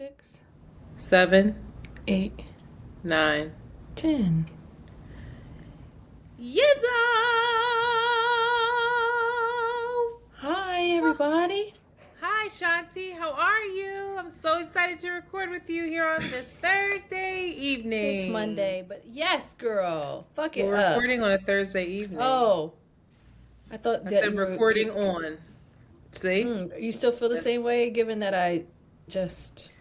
6, 7, 8, 9. 10. Yizzo! Hi, everybody. Hi, Shanti. How are you? I'm so excited to record with you here on this Thursday It's evening. Monday, but yes, girl. Fuck it We're up. recording on a Thursday evening. Oh, I thought I that said you were. recording on. See? You still feel the same way, given that I just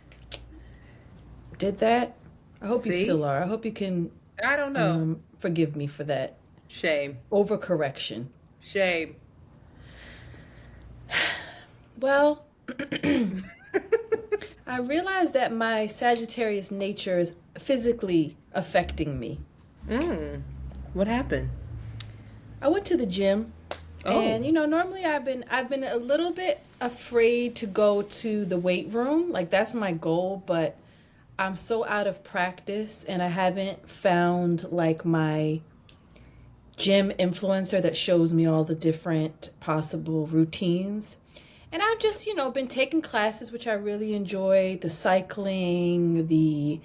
did that? I hope you See? still are. I hope you can I don't know. forgive me for that Shame. overcorrection. Shame. Well, I realize that my Sagittarius nature is physically affecting me. What happened? I went to the gym. Oh, And normally I've been a little bit afraid to go to the weight room. Like that's my goal, but I'm so out of practice and I haven't found like my gym influencer that shows me all the different possible routines. And I've just, been taking classes which I really enjoy, the cycling, the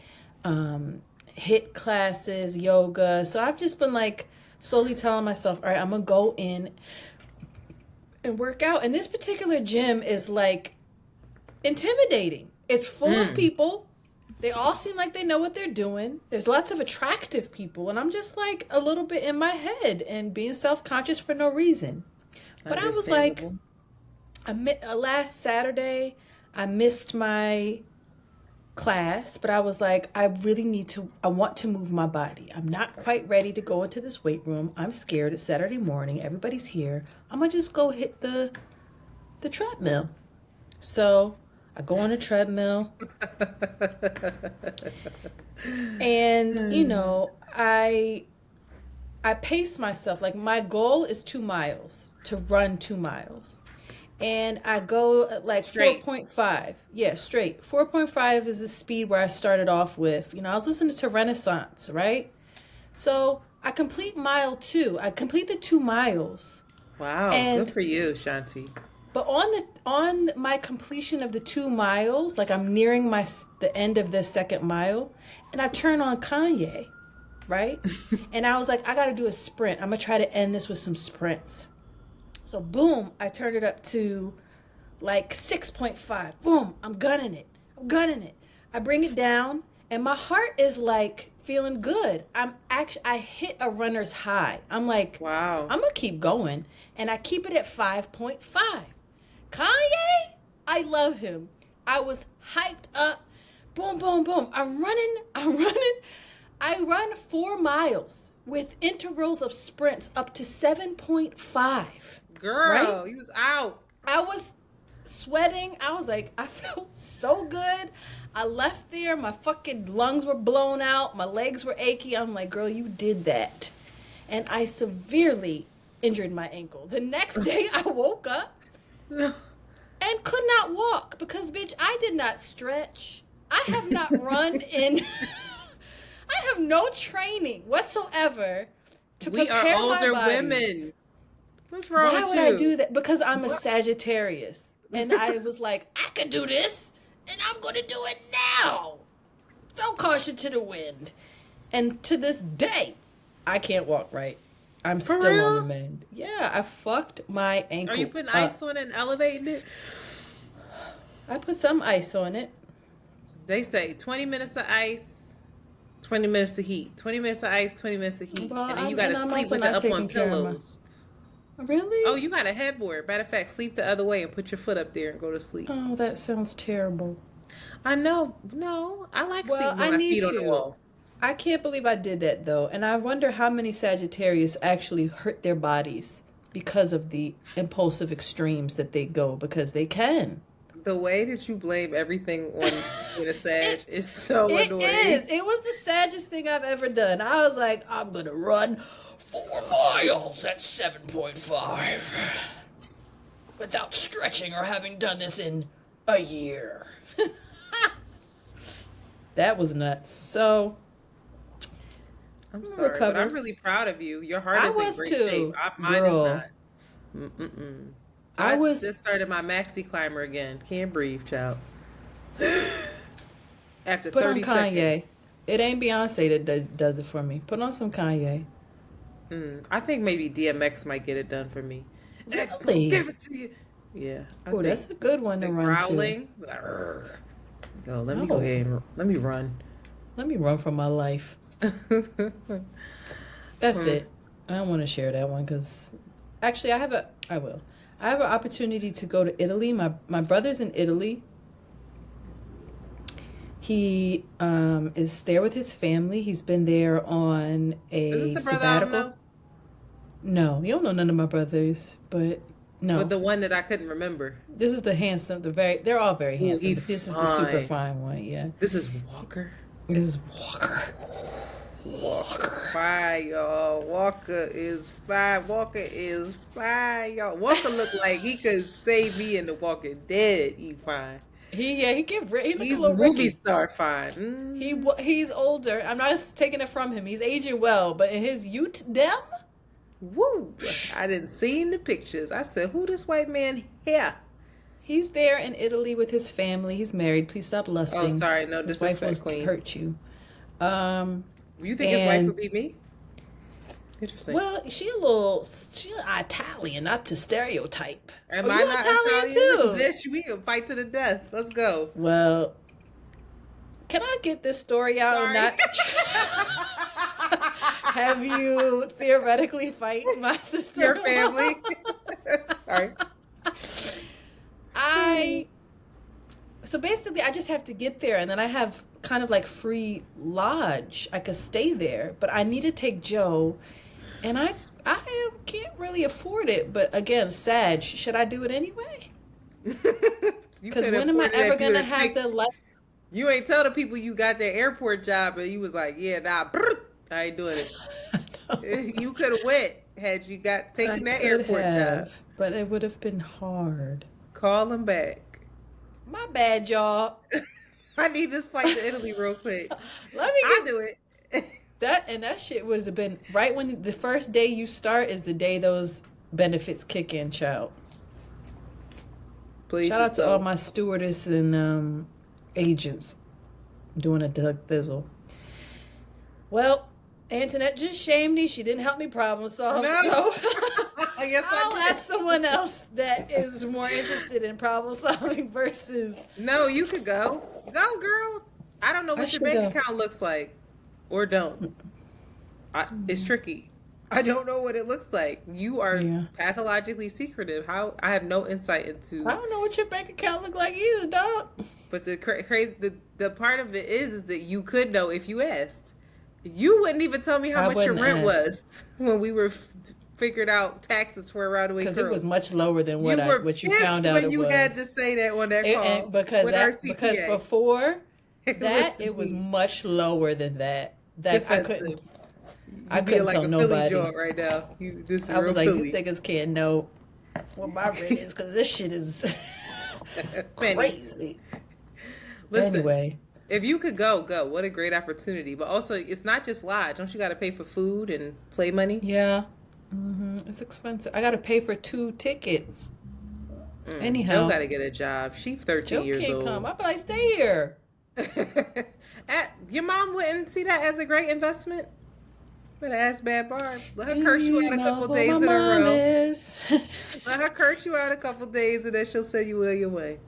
hit classes, yoga. So I've just been like slowly telling myself, all right, I'm gonna go in and work out. And this particular gym is like intimidating. It's full of people. They all seem like they know what they're doing. There's lots of attractive people, and I'm just like a little bit in my head and being self conscious for no reason. But I was like, understandable. last Saturday, I missed my class, but I was like, I want to move my body. I'm not quite ready to go into this weight room. I'm scared. It's Saturday morning. Everybody's here. I'm gonna just go hit the treadmill. So I go on a treadmill and I pace myself. Like my goal is 2 miles, to run 2 miles. And I go at like Straight. 4.5. Yeah, straight. 4.5 is the speed where I started off with. I was listening to Renaissance, right? So I complete mile 2. I complete the 2 miles. Wow, good And for you, Shanti. but on my completion of the 2 miles, like I'm nearing the end of the second mile, and I turn on Kanye, right? And I was like, I gotta do a sprint. I'm gonna try to end this with some sprints. So boom, I turned it up to like 6.5. Boom, I'm gunning it. I'm gunning it. I bring it down and my heart is like feeling good. I hit a runner's high. I'm like, Wow. I'm gonna keep going. And I keep it at 5.5. Kanye, I love him. I was hyped up. Boom, boom, boom. I'm running. I'm running. I run 4 miles with intervals of sprints up to 7.5. Right? Girl, you was out. I was sweating. I was like, I felt so good. I left there. My fucking lungs were blown out. My legs were achy. I'm like, girl, you did that. And I severely injured my ankle. The next day, I woke up and could not walk because, bitch, I did not stretch. I have not run in. I have no training whatsoever to We are prepare my older body. women. What's wrong Why with would you? I do that? Because I'm a Sagittarius. And I was like, I could do this, and I'm going to do it now. Throw caution to the wind. And to this day, I can't walk right. I'm For still on the real? mend. Yeah, I fucked my ankle Are you putting up. ice on it and elevating it? I put some ice on it. They say 20 minutes of ice, 20 minutes of heat. 20 minutes of ice, 20 minutes of heat. Well, And then you I'm gotta sleep also with it not up on taking care of my... pillows. Oh, Really? you got a headboard. Matter of fact, sleep the other way and put your foot up there and go to sleep. Oh, that sounds terrible. I know. No, I like Well, sleeping I with my need feet on the to. wall. I can't believe I did that though. And I wonder how many Sagittarius actually hurt their bodies because of the impulsive extremes that they go, because they can. The way that you blame everything on being a Sag is so It annoying. is. It was the saddest thing I've ever done. I was like, I'm going to run 4 miles at 7.5 without stretching or having done this in a year. That was nuts. So I'm I'm gonna sorry, but I'm recover. really proud of you. Your heart I is in was great shape. too, Mine is not. girl. Mm-mm-mm. I I was just started my maxi climber again. Can't breathe, child. After Put on 30 seconds. Kanye. It ain't Beyonce that does it for me. Put on some Kanye. I think maybe DMX might get it done for me. X gonna Really? give it to you. Yeah, I Oh, think that's a good one to the run to. growling. Arrgh. Go, let me go Oh, ahead and let me run. let me run for my life. That's Hmm. it. I don't want to share that one because actually I will. I have an opportunity to go to Italy. My brother's in Italy. He is there with his family. He's been there on Is this a the brother I don't sabbatical. know? No, you don't know none of my brothers, but But no. the one that I couldn't remember. This is the handsome, they're all very Ooh, handsome, he but this is the super fine. fine one, yeah. This is Walker. This is Walker. Walker Walker. fine, y'all. Walker is fine. Walker is fine, y'all. Walker look like he could save me in The Walking Dead. He fine. He look a He's little movie Ricky. star fine. He's older. I'm not taking it from him. He's aging well, but in his youth, them. Woo! I didn't see the pictures. I said, "Who this white man here?" He's there in Italy with his family. He's married. Please stop Oh, lusting. sorry, no His wife will disrespect, Queen. hurt you. Um, You think his wife would and be me? Interesting. well, she's Italian, not to stereotype. Am Oh, I you not Italian Italian? too? Bitch, we can fight to the death. Let's go. Well, can I get this story out and Sorry. not have you theoretically fight my sister? Your family. Sorry. I so basically I just have to get there and then I have kind of like free lodge. I could stay there, but I need to take Joe and I can't really afford it, but again, Sag, should I do it anyway? You Cuz could when am I afford it ever if you going to had have the life? You ain't tell the people you got that airport job, and you was like, "Yeah, nah, I ain't doing it." You could have went had you got I taken that could airport job. have, but it would have been hard. Call him back. My bad, y'all. I need this flight to Italy real quick. Let me I get do it. that shit was have been right when the first day you start is the day those benefits kick in, child. Please Shout out just to all go. my stewardess and agents doing a Doug Thizzle. Well, Antoinette just shamed me. She didn't help me problem solve. No. So Yes, I'll I ask someone else that is more interested in problem solving versus. did. No, you could go. Go, girl. I don't know I what your should bank go. account looks like, or don't. It's tricky. I don't know what it looks like. You are Yeah. pathologically secretive. How I have no insight into. I don't know what your bank account look like either, dog. But the crazy, the part of it is that you could know if you asked. You wouldn't even tell me how I much your wouldn't rent ask. was when we were figured out taxes for a roundaway Because crew. it was much lower than You what were what you pissed found out when it you was. had to say that on that call And because with our because CPA. before that Listen it to was you. much lower than that. That I Defensive. couldn't You being couldn't like tell a Philly nobody. joint right now. This is I real was like, Philly. these niggas can't know what my rent is because this shit is Penny. crazy. Listen, Anyway, if you could go, go. What a great opportunity. But also, it's not just lodge. Don't you got to pay for food and play money? yeah, it's expensive. I got to pay for 2 tickets. Joe Anyhow, got to get a job. She's 13 Joe years can't old. come. I'd be like, stay here. Your mom wouldn't see that as a great investment? Better ask Bad Barb. Let her Do curse you out a know couple who days my in a mom row. is? Let her curse you out a couple days and then she'll send you on your way.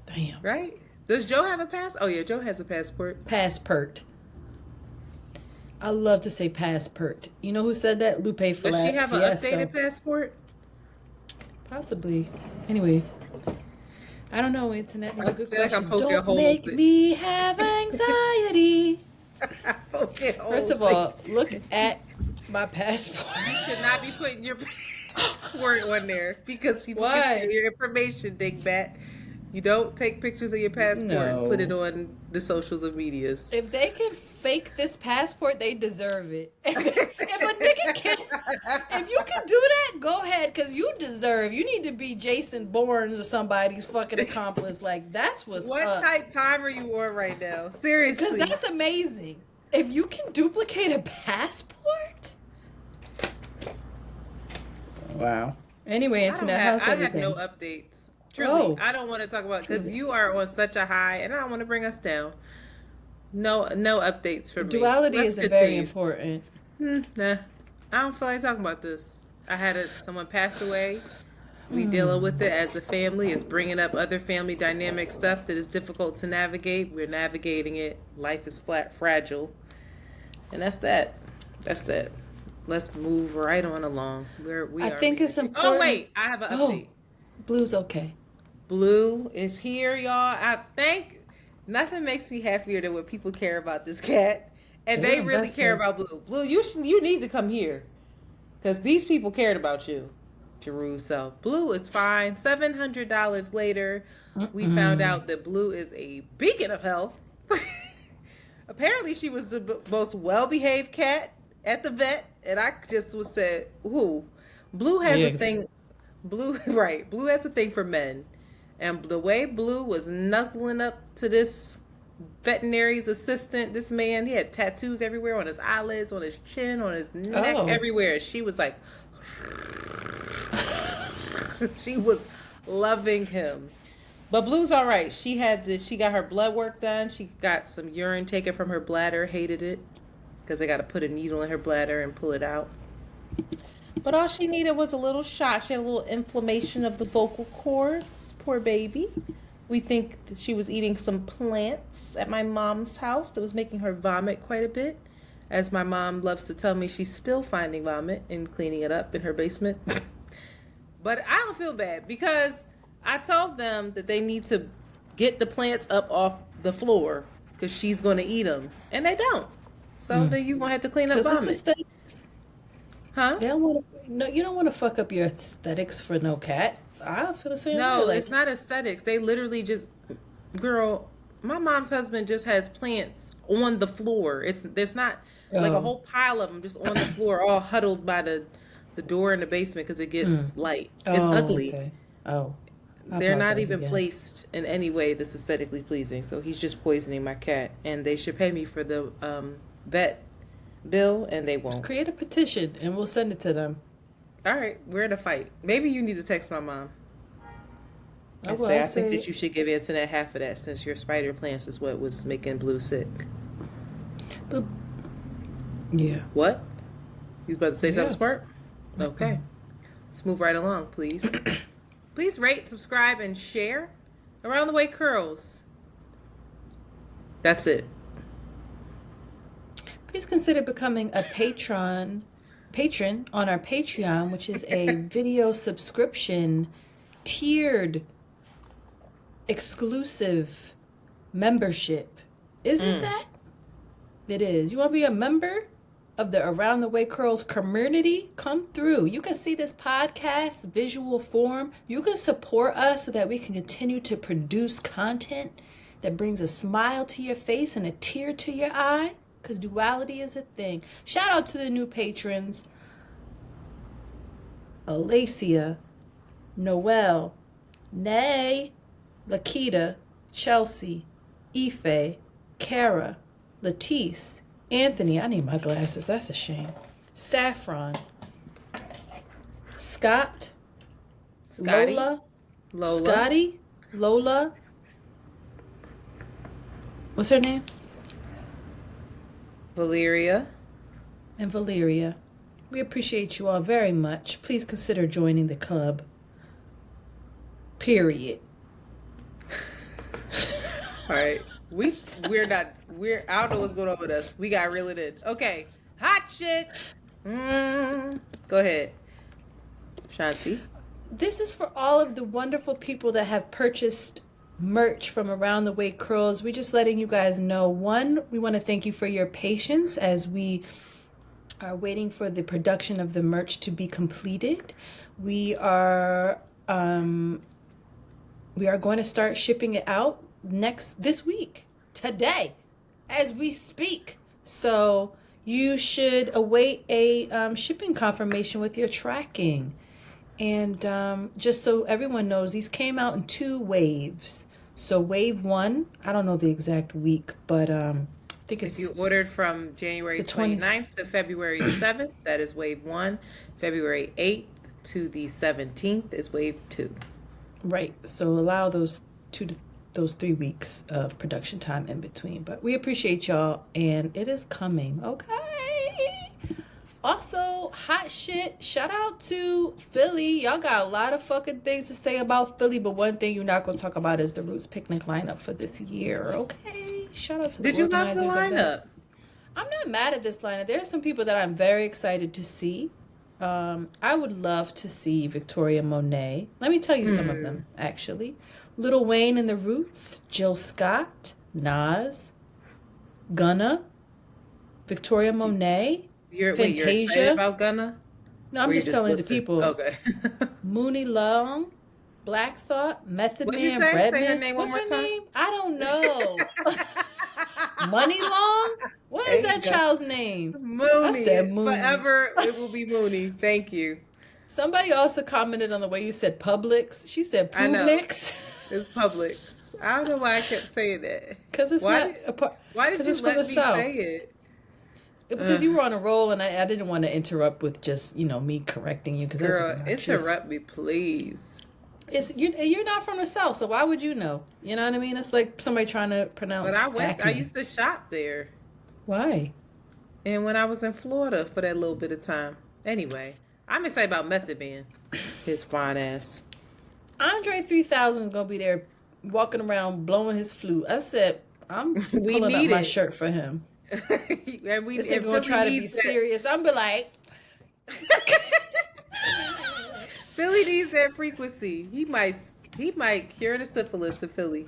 Damn. Right? Does Joe have a pass? Oh, yeah, Joe has a passport. Passport. I love to say passport. You know who said that? Lupe Does she have an Fiasco. updated passport? Possibly. Anyway, I don't know. Internet is a good feel like I'm question. poking Don't holes make in- me have anxiety. Okay, First of all, look at my passport. you should not be putting your passport on there because people Why? can steal your information, dingbat. You don't take pictures of your passport and put it No. on the socials and medias. If they can fake this passport, they deserve it. If a nigga can, if you can do that, go ahead, because you deserve. You need to be Jason Bourne or somebody's fucking accomplice. Like, that's what's What up. type time are you on right now? Seriously. Because that's amazing. If you can duplicate a passport. Wow. Anyway, Internet, how's I have everything? no updates. Truly, Oh. I don't want to talk about because you are on such a high, and I don't want to bring us down. No updates for me. Duality Let's is very continue. important. Nah, I don't feel like talking about this. Someone passed away. We dealing with Hmm. it as a family. It's bringing up other family dynamic stuff that is difficult to navigate. We're navigating it. Life is fragile, and that's that. That's that. Let's move right on along. We I are think it's reaching. Oh important. wait, I have an Oh, update. blue's okay. Blue is here, y'all. I think nothing makes me happier than when people care about this cat, and They're they the really best care thing. about Blue. Blue, you need to come here because these people cared about you, Jeru. So Blue is fine. $700 later, we found Mm-mm. out that Blue is a beacon of health. Apparently, she was the most well-behaved cat at the vet, and I just was said, "Ooh, Blue has a Yes. thing." Blue, right? Blue has a thing for men, and the way Blue was nuzzling up to this veterinary's assistant, this man, he had tattoos everywhere on his eyelids, on his chin, on his neck, Oh. everywhere. She was like, she was loving him. But Blue's all right. She got her blood work done. She got some urine taken from her bladder. Hated it because they got to put a needle in her bladder and pull it out. But all she needed was a little shot. She had a little inflammation of the vocal cords. Poor baby. We think that she was eating some plants at my mom's house that was making her vomit quite a bit. As my mom loves to tell me, she's still finding vomit and cleaning it up in her basement. But I don't feel bad because I told them that they need to get the plants up off the floor because she's going to eat them. And they don't. So Mm. then you won't have to clean up Because it's vomit. aesthetics. Huh? They don't want to. No, you don't want to fuck up your aesthetics for no cat. I feel the same way. No, Like, it's not aesthetics. They literally just, girl, my mom's husband just has plants on the floor. There's not like a oh, whole pile of them just on the floor, all huddled by the door in the basement because it mm. gets light. It's Oh, ugly. okay. Oh, I They're not apologize even again. placed in any way that's aesthetically pleasing. So he's just poisoning my cat, and they should pay me for the vet bill, and they won't. Create a petition and we'll send it to them. All right, we're in a fight. Maybe you need to text my mom Oh, and well, say, I I think that say, you should give Antoinette half of that since your spider plants is what was making Blue sick. but yeah, What? You was about to say something yeah. smart? Okay. Mm-mm. Let's move right along, please. Please rate, subscribe, and share. Around the Way Curls. That's it. Please consider becoming a patron on our Patreon, which is a video subscription, tiered, exclusive membership. Isn't Mm. that? It is. You want to be a member of the Around the Way Curls community? Come through. You can see this podcast visual form. You can support us so that we can continue to produce content that brings a smile to your face and a tear to your eye. Because duality is a thing. Shout out to the new patrons: Alacia, Noelle, Nay, Lakita, Chelsea, Ife, Kara, Latisse, Anthony. I need my glasses. That's a shame. Saffron, Scott, Scotty, Lola, Lola, Scotty, Lola. What's her name? Valeria. And Valeria. We appreciate you all very much. Please consider joining the club. Period. All right. We're not I don't know what's going on with us. We got reeled in. Okay. Hot shit. Go ahead. Shanti. This is for all of the wonderful people that have purchased merch from Around the Way Curls. We're just letting you guys know. One, we want to thank you for your patience as we are waiting for the production of the merch to be completed. We are going to start shipping it out this week, today, as we speak. So you should await a shipping confirmation with your tracking. And just so everyone knows, these came out in 2 waves. So wave 1, I don't know the exact week, but I think If it's you ordered from January the 20th. 29th to February 7th, that is wave 1. February 8th to the 17th is wave 2. Right. So allow those 2 to those 3 weeks of production time in between. But we appreciate y'all, and it is coming. Okay. Also, hot shit. Shout out to Philly. Y'all got a lot of fucking things to say about Philly, but one thing you're not going to talk about is the Roots picnic lineup for this year. Okay. Shout out to the Did you love the organizers of that. lineup? I'm not mad at this lineup. There's some people that I'm very excited to see. I would love to see Victoria Monet. Let me tell you some of them, actually. Lil Wayne and the Roots, Jill Scott, Nas, Gunna, Victoria Monet, You're Fantasia. excited about Gunna? No, I'm Or just you telling the listening? people. Okay. Mooney Long, Black Thought, Method What'd Man, you say? Redman. Say her name one What's more her time. name? I don't know. Money Long? What There is you that go. child's name? Mooney. said Mooney. Forever it will be Mooney. Thank you. Somebody also commented on the way you said Publix. She said I know. Publix. It's Publix. I don't know why I kept saying that. Because it's Why not a part. Why did 'cause you it's from let the me South. say it? Because you were on a roll, and I didn't want to interrupt with just me correcting you. Because that's Girl, obnoxious. interrupt me, please. You're not from the South, so why would you know? You know what I mean? It's like somebody trying to pronounce. But I Acme. used to shop there. Why? And when I was in Florida for that little bit of time. Anyway, I'm excited about Method Man. His fine ass. Andre 3000 is gonna be there, walking around blowing his flute. I said, I'm We pulling up need my it. shirt for him. and This nigga gonna try to be serious. I'm be like, Philly needs that frequency. He might cure the syphilis in Philly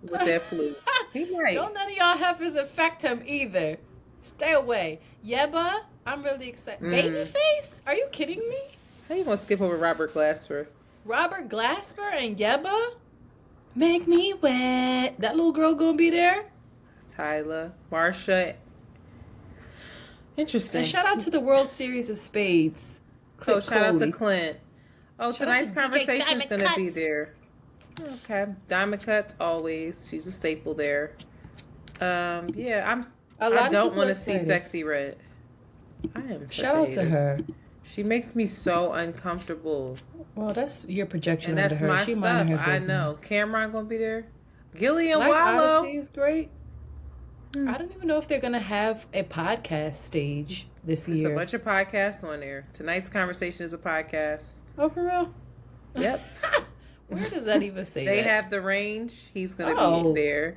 with that flu. He might. don't none of y'all heifers affect him either. Stay away. Yeba, I'm really excited. Babyface? Are you kidding me? How you gonna skip over Robert Glasper? Robert Glasper and Yeba? Make me wet. That little girl gonna be there? Tyler, Marsha. Interesting. And shout out to the World Series of Spades. Clint shout out to Coley. Clint. Oh, Shout out tonight's to DJ conversation is Diamond gonna be Cuts. there. Okay, Diamond Cuts always. She's a staple there. Yeah, A lot I of don't people want to are see excited. Sexy Red. I am. Such Shout a out to hater. her. She makes me so uncomfortable. Well, that's your projection And onto that's her. my She stuff. minding her I business. know. Cameron gonna be there. Gillian Black Wallow. Odyssey is great. I don't even know if they're gonna have a podcast stage this There's year. a bunch of podcasts on there. Tonight's conversation is a podcast. Oh, for real? Yep. Where does that even say They that? have the range. He's gonna Oh. be there.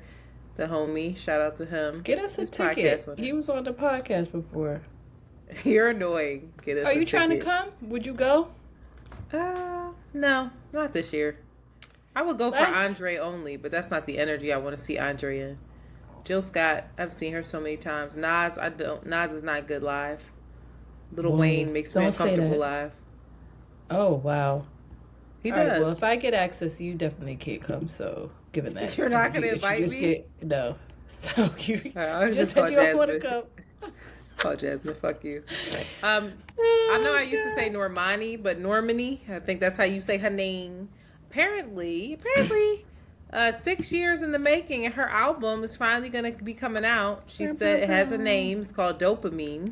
The homie. Shout out to him. Get us a His ticket. podcast on He it. was on the podcast before. You're annoying. Get us Are a you trying to ticket. come? Would you go? No, not this year. I would go for Last- Andre only, but that's not the energy I want to see Andre in. Jill Scott, I've seen her so many times. Nas, I don't. Nas is not good live. Lil Whoa, Wayne makes me don't say uncomfortable that. live. Oh, wow. He All does. right, well, if I get access, you definitely can't come. So, given that. You're not gonna you invite just me? No. So, you I just call said you don't want to Jasmine. come. Call Jasmine. Fuck you. I know I used to say Normani, but Normani. I think that's how you say her name. Apparently, 6 years in the making, and her album is finally going to be coming out. She said it has a name. It's called Dopamine.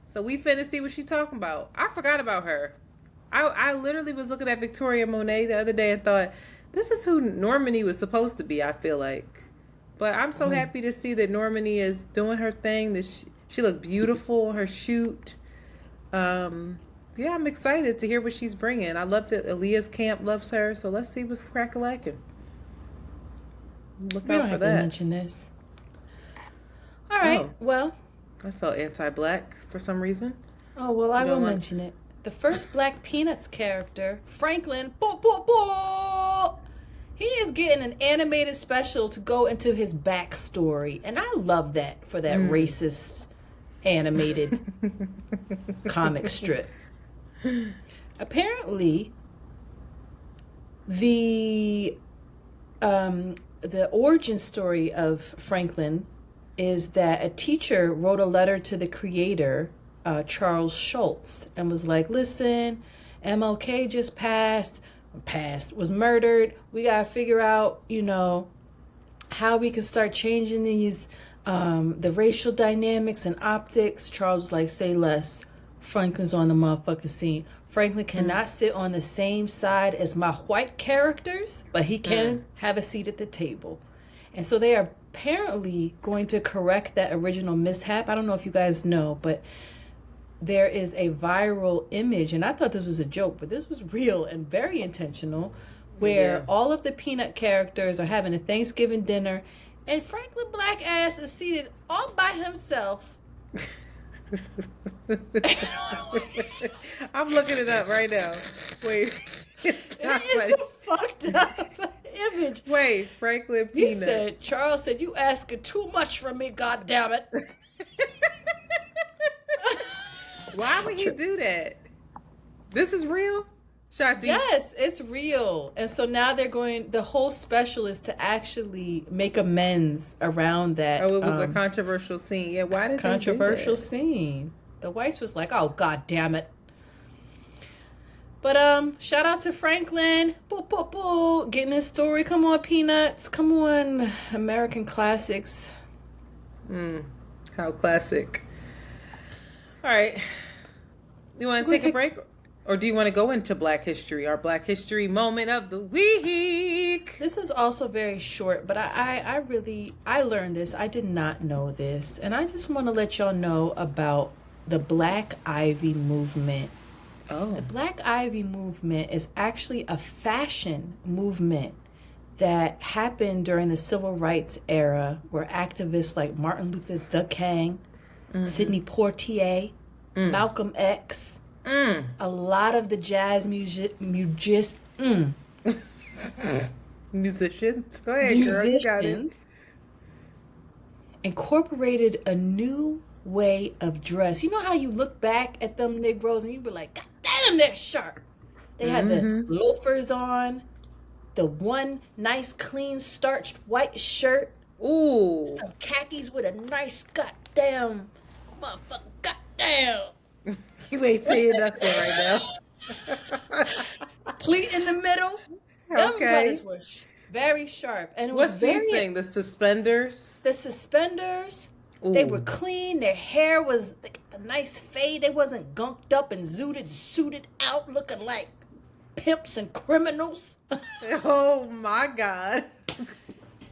So we finna see what she's talking about. I forgot about her. I literally was looking at Victoria Monet the other day and thought, this is who Normani was supposed to be, I feel like. But I'm so happy to see that Normani is doing her thing. That she looked beautiful on her shoot. Yeah, I'm excited to hear what she's bringing. I love that Aaliyah's camp loves her. So let's see what's crack-a-lackin'. Look We don't out for have to that. mention this. All right. Oh. Well. I felt anti-black for some reason. Oh, well, I You don't will want- mention it. The first Black Peanuts character, Franklin, he is getting an animated special to go into his backstory. And I love that for that racist animated comic strip. Apparently, the origin story of Franklin is that a teacher wrote a letter to the creator, Charles Schultz, and was like, listen, MLK just was murdered. We got to figure out, how we can start changing these, the racial dynamics and optics. Charles was like, say less. Franklin's on the motherfucking scene. Franklin cannot sit on the same side as my white characters, but he can have a seat at the table. And so they are apparently going to correct that original mishap. I don't know if you guys know, but there is a viral image, and I thought this was a joke, but this was real and very intentional, where all of the Peanut characters are having a Thanksgiving dinner, and Franklin Black ass is seated all by himself. I'm looking it up right now. Wait. It is a fucked up image. Wait, Franklin He Peanut. said, Charles said, "You asking too much from me, goddammit." Why would he do that? This is real? Shanti? Yes, it's real. And so now the whole special is to actually make amends around that. Oh, it was a controversial scene. Yeah, why did controversial they do that? scene. The whites was like, "Oh, god damn it." But shout out to Franklin. Boo, boo, boo. Getting his story. Come on, Peanuts. Come on, American classics. How classic. All right. You want to take a break? Or do you want to go into Black History, our Black History moment of the week? This is also very short, but I learned this. I did not know this. And I just want to let y'all know about the Black Ivy movement. Oh. The Black Ivy movement is actually a fashion movement that happened during the Civil Rights era, where activists like Martin Luther the King, Sidney Poitier, Malcolm X, a lot of the jazz musicians. Go ahead, girl. You got it. Incorporated a new way of dress. You know how you look back at them Negroes and you be like, God damn, they're sharp. They had the loafers on, the one nice clean starched white shirt. Ooh. Some khakis with a nice goddamn motherfucker. Goddamn. You ain't saying nothing right now. Pleat in the middle. Them brothers were very sharp. And it What's was these things? The suspenders? The suspenders. Ooh. They were clean. Their hair was the nice fade. They wasn't gunked up and suited out looking like pimps and criminals. Oh my God.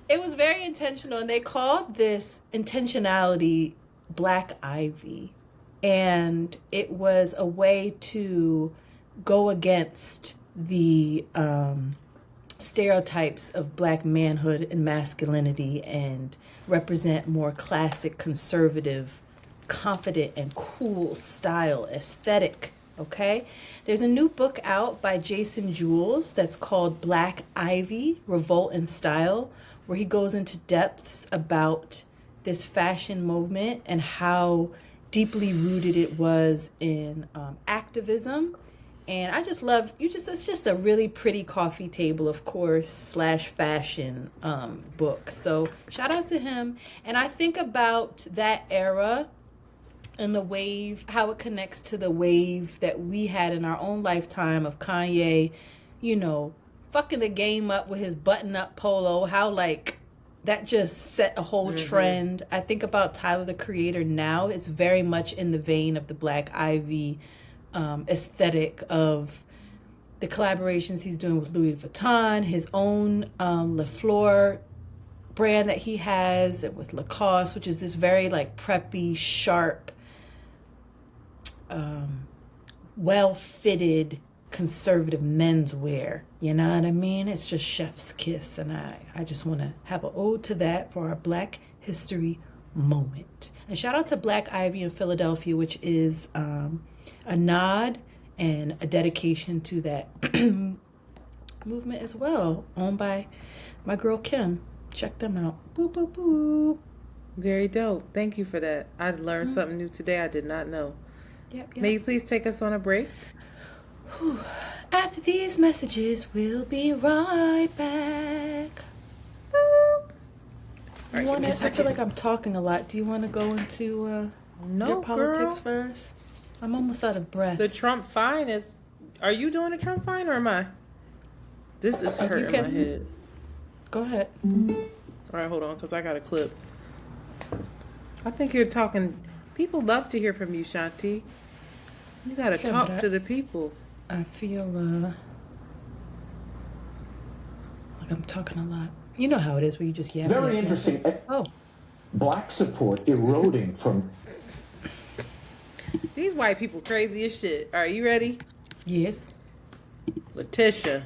It was very intentional, and they called this intentionality Black Ivy. And it was a way to go against the stereotypes of Black manhood and masculinity and represent more classic, conservative, confident, and cool style aesthetic. Okay? There's a new book out by Jason Jules that's called Black Ivy, Revolt in Style, where he goes into depths about this fashion movement and how deeply rooted it was in activism. And I just love it's just a really pretty coffee table, of course, / fashion book. So shout out to him. And I think about that era and the wave, how it connects to the wave that we had in our own lifetime of Kanye, fucking the game up with his button-up polo, how that just set a whole trend. I think about Tyler, the Creator now. It's very much in the vein of the Black Ivy aesthetic of the collaborations he's doing with Louis Vuitton, his own LaFleur brand that he has, and with Lacoste, which is this very preppy, sharp, well-fitted, conservative menswear. You know what I mean? It's just chef's kiss, and I just want to have an ode to that for our Black History moment. And shout out to Black Ivy in Philadelphia, which is a nod and a dedication to that movement as well, owned by my girl Kim. Check them out. Boop, boop, boop. Very dope. Thank you for that. I learned something new today I did not know. Yep. May you please take us on a break? After these messages, we'll be right back. Boop. Right, I feel like I'm talking a lot. Do you want to go into your politics first? I'm almost out of breath. The Trump fine is... Are you doing a Trump fine or am I? This is hurting my head. Go ahead. All right, hold on, because I got a clip. I think you're talking... People love to hear from you, Shanti. You gotta Yeah, talk but to the people. I feel like I'm talking a lot. You know how it is where you just yap. Very yap, interesting. Yap. Oh, Black support eroding from. These white people crazy as shit. Are you ready? yes. Letitia.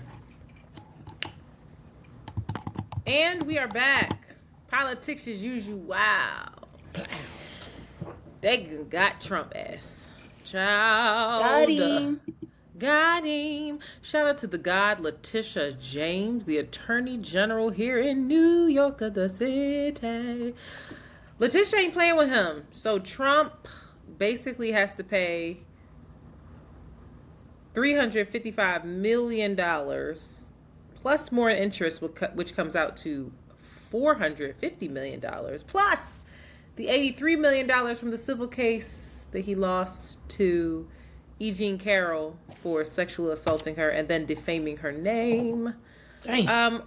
And we are back. Politics as usual. Wow. They got Trump ass. Child. Got him. Got him. Shout out to the god Letitia James, the Attorney General here in New York of the city. Letitia ain't playing with him. So Trump basically has to pay $355 million plus more in interest, which comes out to $450 million, plus the $83 million from the civil case that he lost to E. Jean Carroll for sexually assaulting her and then defaming her name. Dang.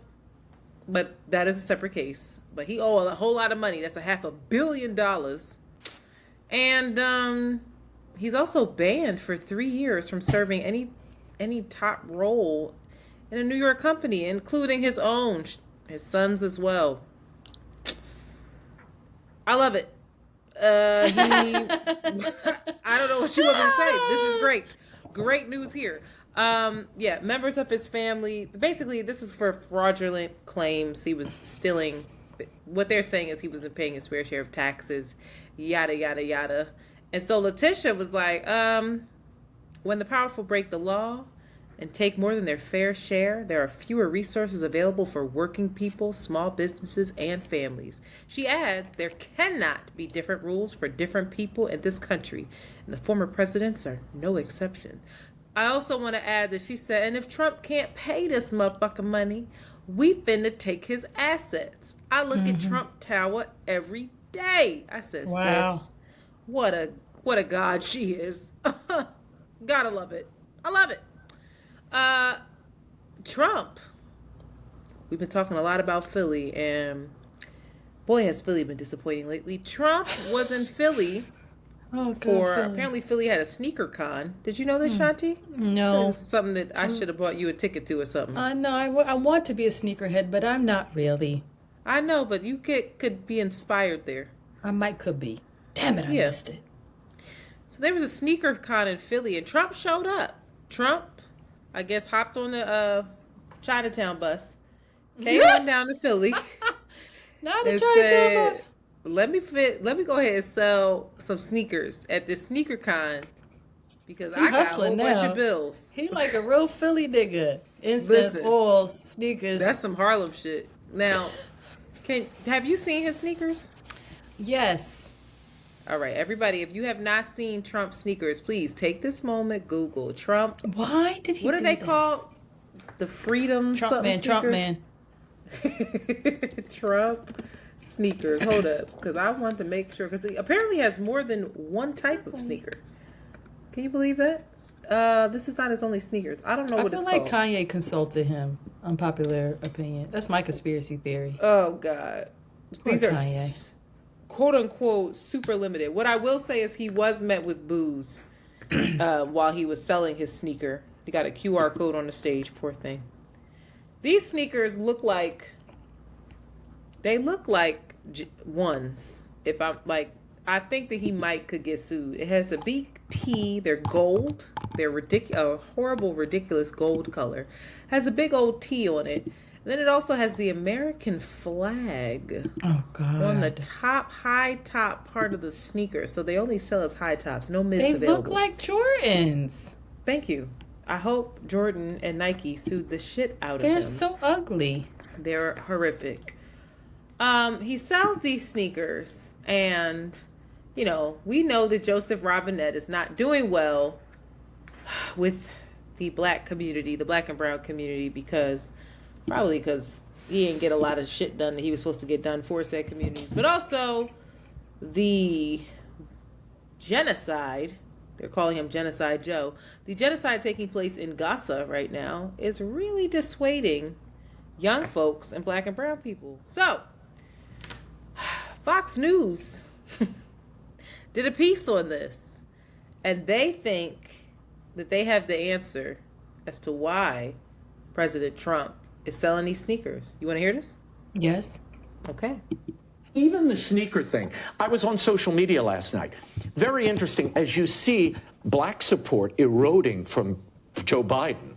But that is a separate case. But he owed a whole lot of money. That's $500 million. And he's also banned for 3 years from serving any top role in a New York company, including his own, his son's as well. I love it. I don't know what you want me to say. This is great. Great news here. Yeah, members of his family, basically this is for fraudulent claims. He was stealing. What they're saying is he wasn't paying his fair share of taxes, yada, yada, yada. And so Letitia was like, when the powerful break the law and take more than their fair share, there are fewer resources available for working people, small businesses, and families. She adds, there cannot be different rules for different people in this country, and the former presidents are no exception. I also want to add that she said, and if Trump can't pay this motherfucker money, we finna take his assets. I look at Trump Tower every day. I said, Wow. sis, what a god she is. Gotta love it. I love it. Trump. We've been talking a lot about Philly, and boy, has Philly been disappointing lately. Trump was in Philly apparently Philly had a sneaker con. Did you know this, Shanti? No. This is something that I should have bought you a ticket to or something. I know. I want to be a sneakerhead, but I'm not really. I know, but you could be inspired there. Could be. Damn it, I missed it. So there was a sneaker con in Philly, and Trump showed up. Trump, I guess, hopped on the Chinatown bus, came on down to Philly. Not the Chinatown bus. Let me go ahead and sell some sneakers at this sneaker con because I got a whole bunch of bills. He like a real Philly nigga. Incense, oils, sneakers. That's some Harlem shit. Now, have you seen his sneakers? Yes. All right, everybody, if you have not seen Trump sneakers, please take this moment, Google Trump. Why did he What do are they this? called? The Freedom Trumpman. Trump sneakers. Hold up, because I want to make sure, because he apparently has more than one type of sneaker. Can you believe that? This is not his only sneakers. I don't know what it's called. I feel like Kanye consulted him. Unpopular opinion. That's my conspiracy theory. Oh, God. These are Kanye. Quote unquote super limited. What I will say is he was met with boos while he was selling his sneaker. He got a QR code on the stage, poor thing. These sneakers look like ones. If I'm like, I think that he could get sued. It has a big T. They're gold. They're ridiculous, a horrible, ridiculous gold color. Has a big old T on it. And then it also has the American flag on the high top part of the sneaker. So they only sell as high tops, no mids available. They look like Jordans. Thank you. I hope Jordan and Nike sued the shit out of them. They're so ugly. They're horrific. He sells these sneakers, and we know that Joseph Robinette is not doing well with the black community, the black and brown community, probably because he didn't get a lot of shit done that he was supposed to get done for said communities. But also the genocide, they're calling him Genocide Joe. The genocide taking place in Gaza right now is really dissuading young folks and black and brown people. So, Fox News did a piece on this, and they think that they have the answer as to why President Trump is selling these sneakers. You want to hear this? Yes. Okay. Even the sneaker thing. I was on social media last night. Very interesting. As you see black support eroding from Joe Biden,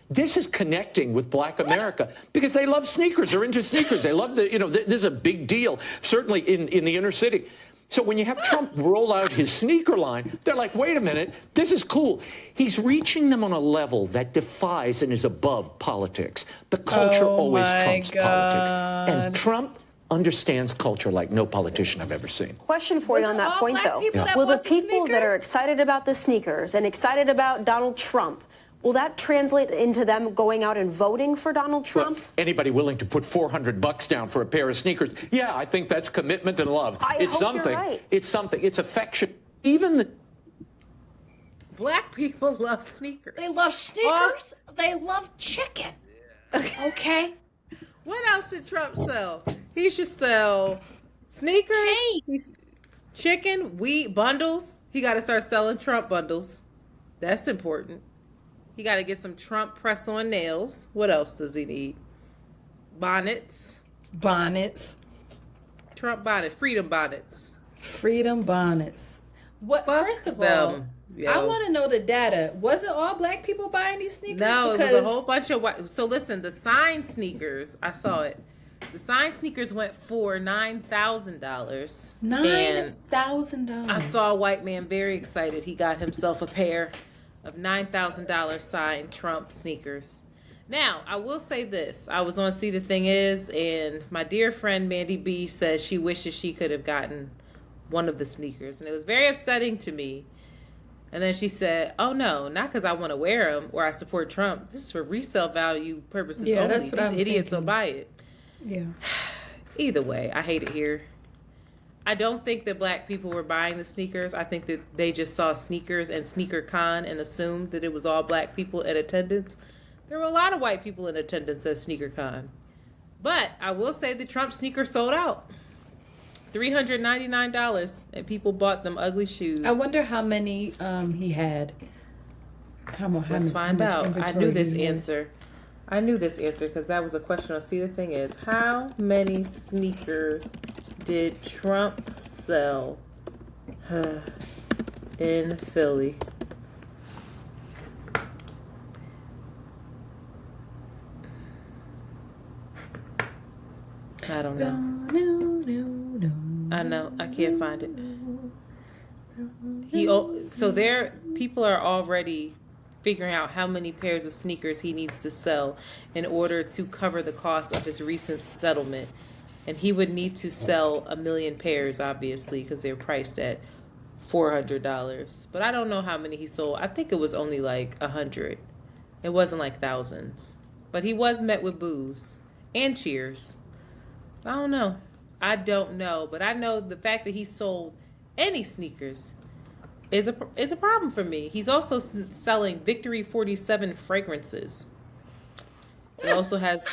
this is connecting with black America because they love sneakers. They're into sneakers. They love this is a big deal, certainly in the inner city. So when you have Trump roll out his sneaker line, they're like, wait a minute, this is cool. He's reaching them on a level that defies and is above politics. The culture always trumps politics. And Trump understands culture like no politician I've ever seen. Question for you on that point, though. Will the people that are excited about the sneakers and excited about Donald Trump, will that translate into them going out and voting for Donald Trump? Well, anybody willing to put $400 down for a pair of sneakers? Yeah, I think that's commitment and love. It's hope something. You're right. It's something. It's affection. Even the Black people love sneakers. They love sneakers. They love chicken. Okay. What else did Trump sell? He should sell sneakers, chicken, wheat, bundles. He got to start selling Trump bundles. That's important. He got to get some Trump press-on nails. What else does he need? Bonnets. Bonnets. Trump bonnet. Freedom bonnets. Freedom bonnets. What? Fuck First of them, all, yo. I want to know the data. Was it all black people buying these sneakers? No, because it was a whole bunch of white. So listen, the signed sneakers, I saw it. The signed sneakers went for $9,000. $9,000. I saw a white man very excited. He got himself a pair of $9,000 signed Trump sneakers. Now, I will say this. I was on See the Thing Is, and my dear friend Mandy B says she wishes she could have gotten one of the sneakers. And it was very upsetting to me. And then she said, oh, no, not because I want to wear them or I support Trump. This is for resale value purposes only. That's what These idiots will buy it. Yeah. Either way, I hate it here. I don't think that black people were buying the sneakers. I think that they just saw sneakers and Sneaker Con and assumed that it was all black people in attendance. There were a lot of white people in attendance at Sneaker Con. But I will say the Trump sneakers sold out. $399, and people bought them ugly shoes. I wonder how many he had. Let's find out. I knew this answer. I knew this answer because that was a question on See the Thing Is. How many sneakers did Trump sell in Philly? I don't know. I know. I can't find it. People are already figuring out how many pairs of sneakers he needs to sell in order to cover the cost of his recent settlement. And he would need to sell 1 million pairs, obviously, because they're priced at $400. But I don't know how many he sold. I think it was only like 100. It wasn't like thousands. But he was met with boos and cheers. I don't know. But I know the fact that he sold any sneakers is a problem for me. He's also selling Victory 47 fragrances. It also has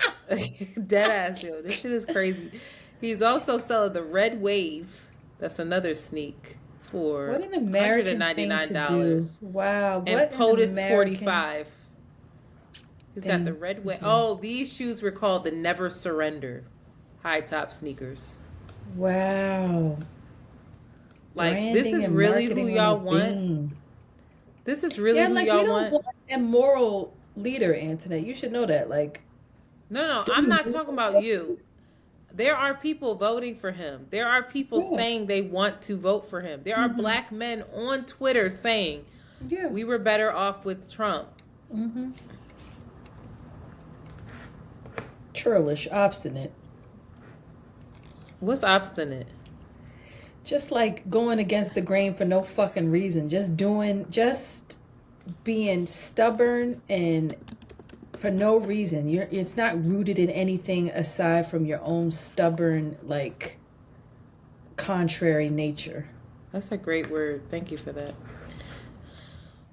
dead ass, yo. This shit is crazy. He's also selling the Red Wave. That's another sneak for what an American thing to do. Wow. And POTUS 45. He's got the Red Wave. Oh, these shoes were called the Never Surrender high top sneakers. Wow. Like, branding this is really who y'all want? This is really who y'all want? Yeah, like, we don't want a moral leader, Antoinette. You should know that. Like, no, I'm not talking about you. There are people voting for him. There are people saying they want to vote for him. There are black men on Twitter saying, we were better off with Trump. Churlish, obstinate. What's obstinate? Just like going against the grain for no fucking reason. Just being stubborn and for no reason. It's not rooted in anything aside from your own stubborn, like, contrary nature. That's a great word. Thank you for that.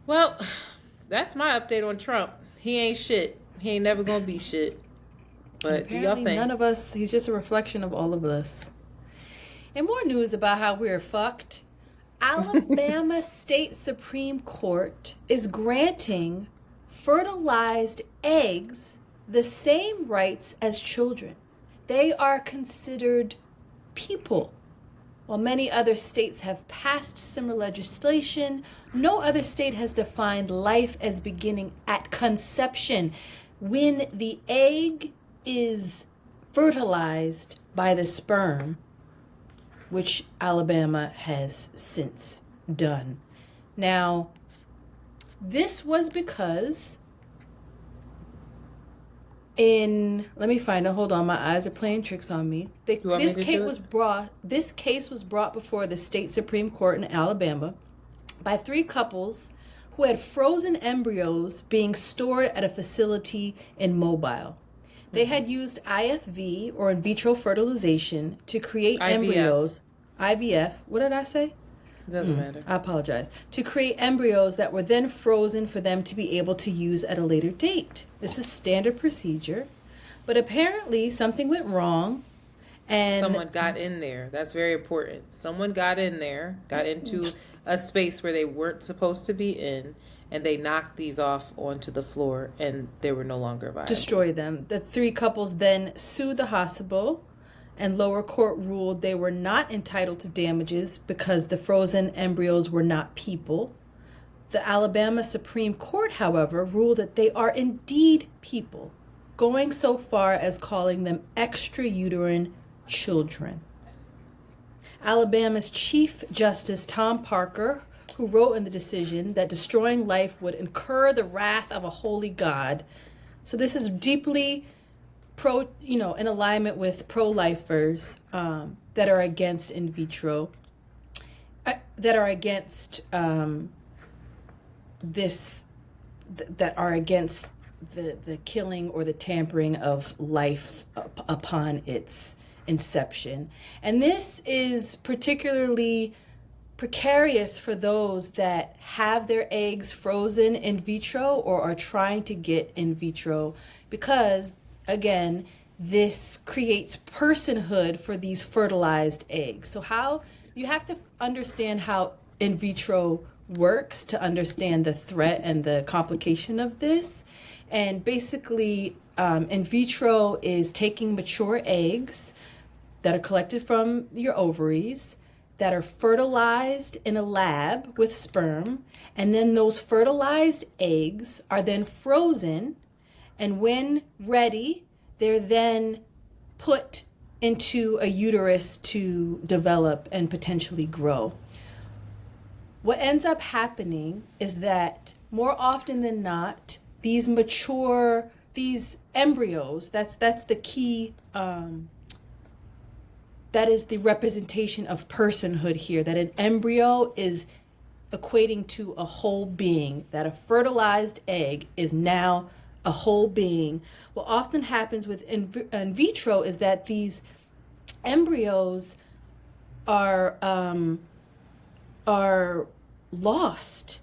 Well, that's my update on Trump. He ain't shit. He ain't never gonna be shit. But do y'all think? None of us, he's just a reflection of all of us. And more news about how we're fucked. Alabama State Supreme Court is granting fertilized eggs the same rights as children. They are considered people. While many other states have passed similar legislation, no other state has defined life as beginning at conception, when the egg is fertilized by the sperm, which Alabama has since done. Now, this was because let me find it. Hold on, my eyes are playing tricks on me. This case was brought before the state Supreme Court in Alabama by 3 couples who had frozen embryos being stored at a facility in Mobile. They had used IFV, or in vitro fertilization, to create embryos. IVF. What did I say? Doesn't matter. I apologize. To create embryos that were then frozen for them to be able to use at a later date. This is standard procedure. But apparently something went wrong, and someone got in there. That's very important. Someone got in there, got into a space where they weren't supposed to be in, and they knocked these off onto the floor, and they were no longer viable. Destroyed them. The 3 couples then sued the hospital, and lower court ruled they were not entitled to damages because the frozen embryos were not people. The Alabama Supreme Court, however, ruled that they are indeed people, going so far as calling them extrauterine children. Alabama's Chief Justice Tom Parker, who wrote in the decision that destroying life would incur the wrath of a holy God. So this is deeply in alignment with pro-lifers that are against in vitro, that are against that are against the killing or the tampering of life upon its inception. And this is particularly precarious for those that have their eggs frozen in vitro or are trying to get in vitro, because again, this creates personhood for these fertilized eggs. So how you have to understand how in vitro works to understand the threat and the complication of this. And basically, in vitro is taking mature eggs that are collected from your ovaries, that are fertilized in a lab with sperm, and then those fertilized eggs are then frozen, and when ready, they're then put into a uterus to develop and potentially grow. What ends up happening is that more often than not, these embryos, that's the key, that is the representation of personhood here, that an embryo is equating to a whole being, that a fertilized egg is now a whole being. What often happens with in vitro is that these embryos are lost,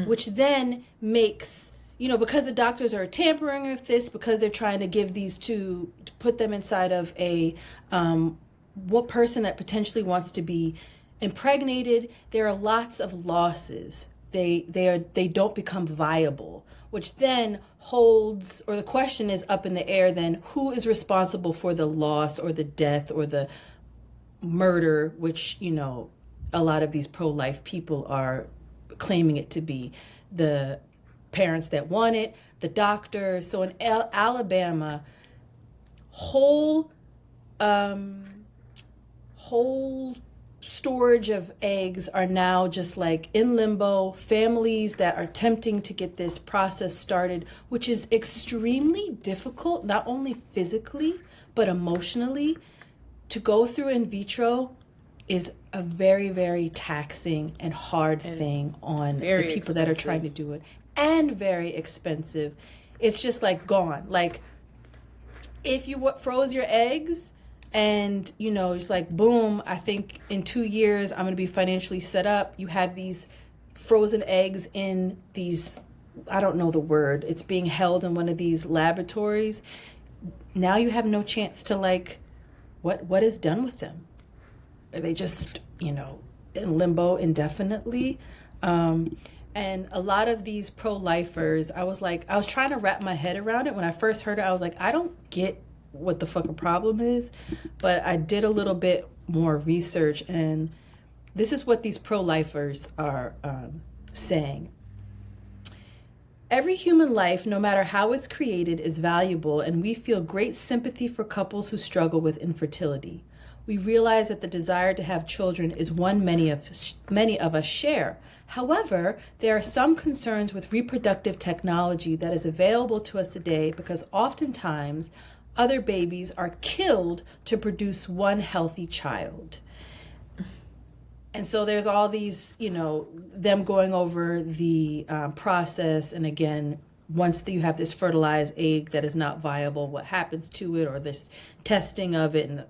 which then makes, because the doctors are tampering with this, because they're trying to give these to put them inside of a what person that potentially wants to be impregnated, there are lots of losses. They don't become viable, which then holds, or the question is up in the air then, who is responsible for the loss or the death or the murder, which, a lot of these pro-life people are claiming it to be. The parents that want it, the doctor. So in Alabama, whole storage of eggs are now just like in limbo. Families that are attempting to get this process started, which is extremely difficult, not only physically, but emotionally. To go through in vitro is a very, very taxing and hard thing on the people that are trying to do it, and very expensive. It's just like gone. Like if you froze your eggs and, it's like, boom, I think in 2 years I'm going to be financially set up. You have these frozen eggs in these, I don't know the word, it's being held in one of these laboratories. Now you have no chance to what is done with them. Are they just, in limbo indefinitely. And a lot of these pro-lifers, I was trying to wrap my head around it. When I first heard it, I was like, I don't get what the fucking problem is. But I did a little bit more research, and this is what these pro-lifers are saying. Every human life, no matter how it's created, is valuable, and we feel great sympathy for couples who struggle with infertility. We realize that the desire to have children is one many of us share. However, there are some concerns with reproductive technology that is available to us today because oftentimes other babies are killed to produce one healthy child. And so there's all these, them going over the process. And again, once you have this fertilized egg that is not viable, what happens to it, or this testing of it. And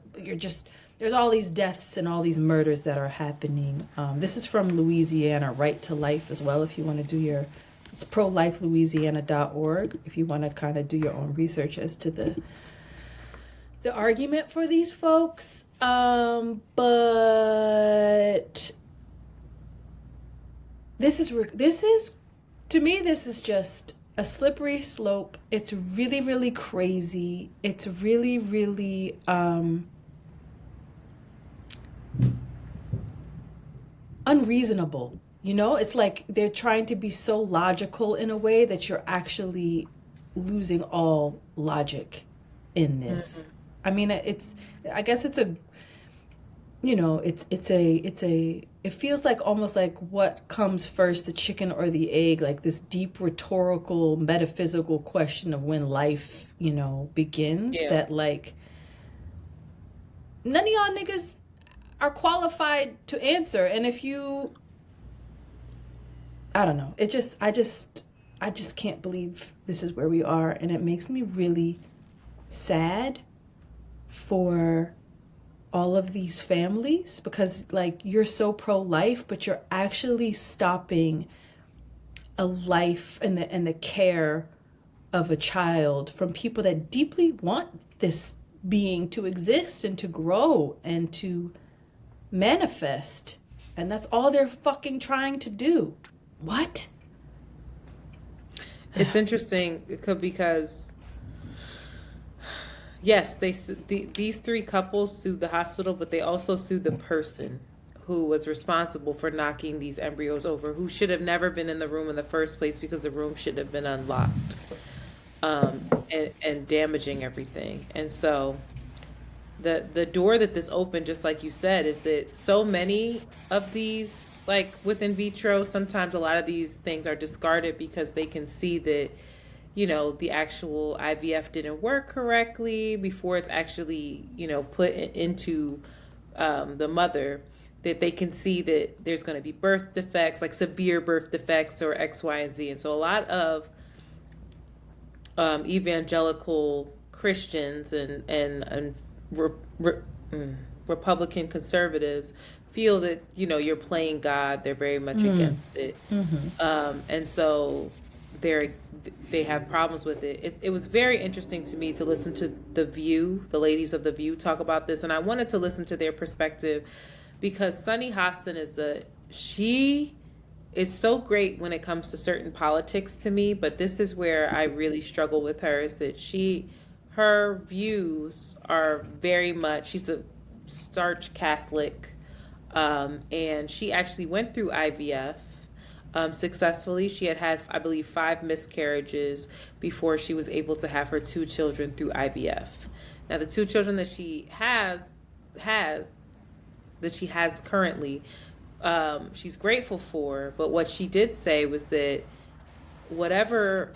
there's all these deaths and all these murders that are happening. This is from Louisiana, Right to Life as well. If you want to do it's prolifelouisiana.org. If you want to kind of do your own research as to the argument for these folks. But this is to me, this is just a slippery slope. It's really, really crazy. It's really, really unreasonable. It's like they're trying to be so logical in a way that you're actually losing all logic in this. Mm-hmm. I mean, I guess it's a, it feels like almost like what comes first, the chicken or the egg, like this deep rhetorical, metaphysical question of when life, begins. Yeah. That like none of y'all niggas are qualified to answer. And if you, I don't know, I just can't believe this is where we are. And it makes me really sad for all of these families, because like you're so pro-life, but you're actually stopping a life and the care of a child from people that deeply want this being to exist and to grow and to manifest. And that's all they're fucking trying to do. What? It's interesting because yes, these three couples sued the hospital, but they also sued the person who was responsible for knocking these embryos over, who should have never been in the room in the first place because the room should have been unlocked, and damaging everything. And so the door that this opened, just like you said, is that so many of these, like with in vitro, sometimes a lot of these things are discarded because they can see that the actual IVF didn't work correctly before it's actually, put into the mother, that they can see that there's going to be birth defects, like severe birth defects or X, Y, and Z. And so a lot of evangelical Christians and Republican conservatives feel that, you're playing God. They're very much against it. Mm-hmm. And so they have problems with it. It was very interesting to me to listen to The View, the ladies of The View, talk about this. And I wanted to listen to their perspective because Sunny Hostin she is so great when it comes to certain politics to me. But this is where I really struggle with her, is that her views are very much, she's a starch Catholic. And she actually went through IVF successfully. She had, I believe, 5 miscarriages before she was able to have her 2 children through IVF. Now, the 2 children that she has currently, she's grateful for. But what she did say was that whatever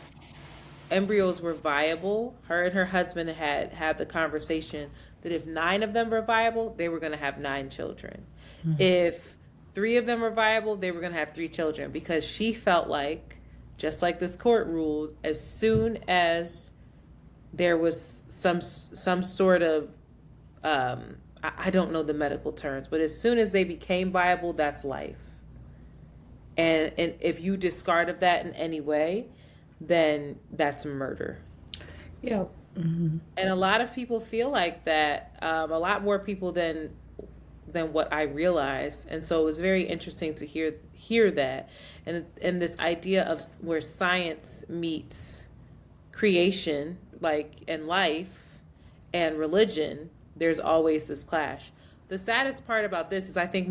embryos were viable, her and her husband had the conversation that if 9 of them were viable, they were going to have 9 children. Mm-hmm. If 3 of them were viable, they were going to have 3 children, because she felt like, just like this court ruled, as soon as there was some sort of, I don't know the medical terms, but as soon as they became viable, that's life. And if you discard of that in any way, then that's murder. Yeah. Mm-hmm. And a lot of people feel like that, a lot more people than than what I realized. And so it was very interesting to hear that. And this idea of where science meets creation, like, and life and religion, there's always this clash. The saddest part about this is I think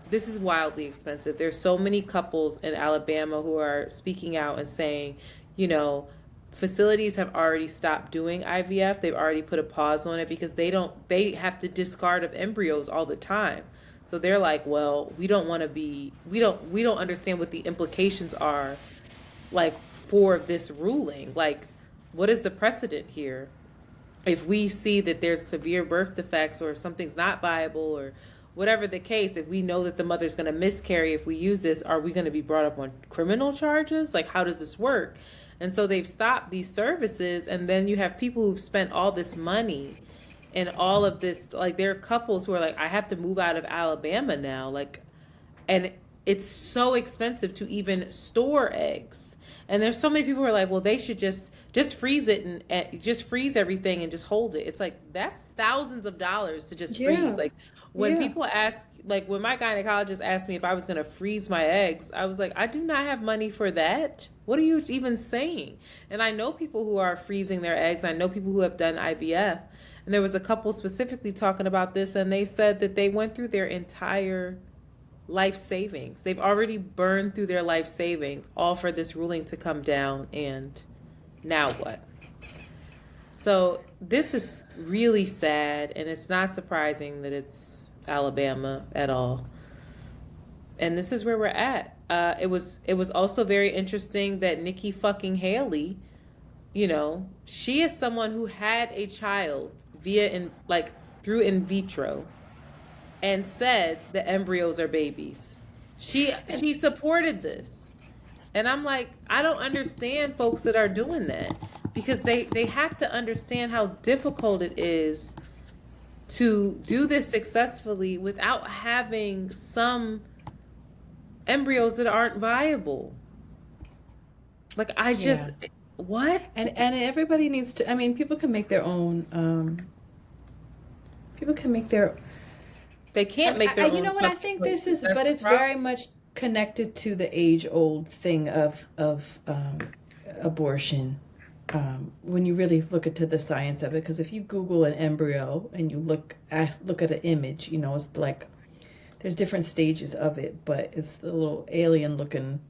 this is wildly expensive. There's so many couples in Alabama who are speaking out and saying, you know, facilities have already stopped doing IVF. They've already put a pause on it because they have to discard of embryos all the time. So they're like, well, we don't understand what the implications are, like, for this ruling. Like, what is the precedent here? If we see that there's severe birth defects, or if something's not viable, or whatever the case, if we know that the mother's going to miscarry if we use this, are we going to be brought up on criminal charges? Like, how does this work? And so they've stopped these services, and then you have people who've spent all this money and all of this, like, there are couples who are like, I have to move out of Alabama now, like, and it's so expensive to even store eggs. And there's so many people who are like, well, they should just freeze it and just freeze everything and just hold it. It's like, that's thousands of dollars to just freeze. Like, when people ask, like, when my gynecologist asked me if I was going to freeze my eggs, I was like, I do not have money for that. What are you even saying? And I know people who are freezing their eggs. I know people who have done IVF. And there was a couple specifically talking about this, and they said that they went through their entire life savings. They've already burned through their life savings, all for this ruling to come down, and now what? So this is really sad, and it's not surprising that it's Alabama at all. And this is where we're at. It was also very interesting that Nikki fucking Haley, you know, she is someone who had a child through in vitro, and said the embryos are babies. She supported this. And I'm like, I don't understand folks that are doing that, because they have to understand how difficult it is to do this successfully without having some embryos that aren't viable. Like, I just, what? And everybody needs to, I mean, people can make their own, they can't make their own. You know what I think this is, but it's very much connected to the age-old thing of abortion. When you really look into the science of it, because if you Google an embryo and you look at an image, you know, it's like there's different stages of it, but it's the little alien-looking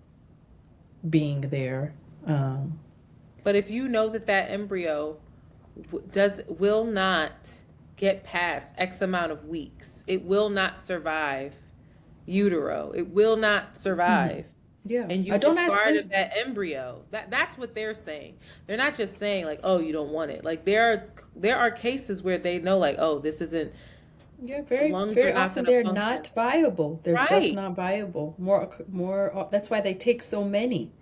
being there. But if you know that embryo will not get past X amount of weeks, it will not survive utero. It will not survive. Yeah. And you discarded that embryo. That's what they're saying. They're not just saying like, oh, you don't want it. Like, there are cases where they know, like, oh, this isn't. Yeah, very often they're not viable. They're just not viable. More. That's why they take so many.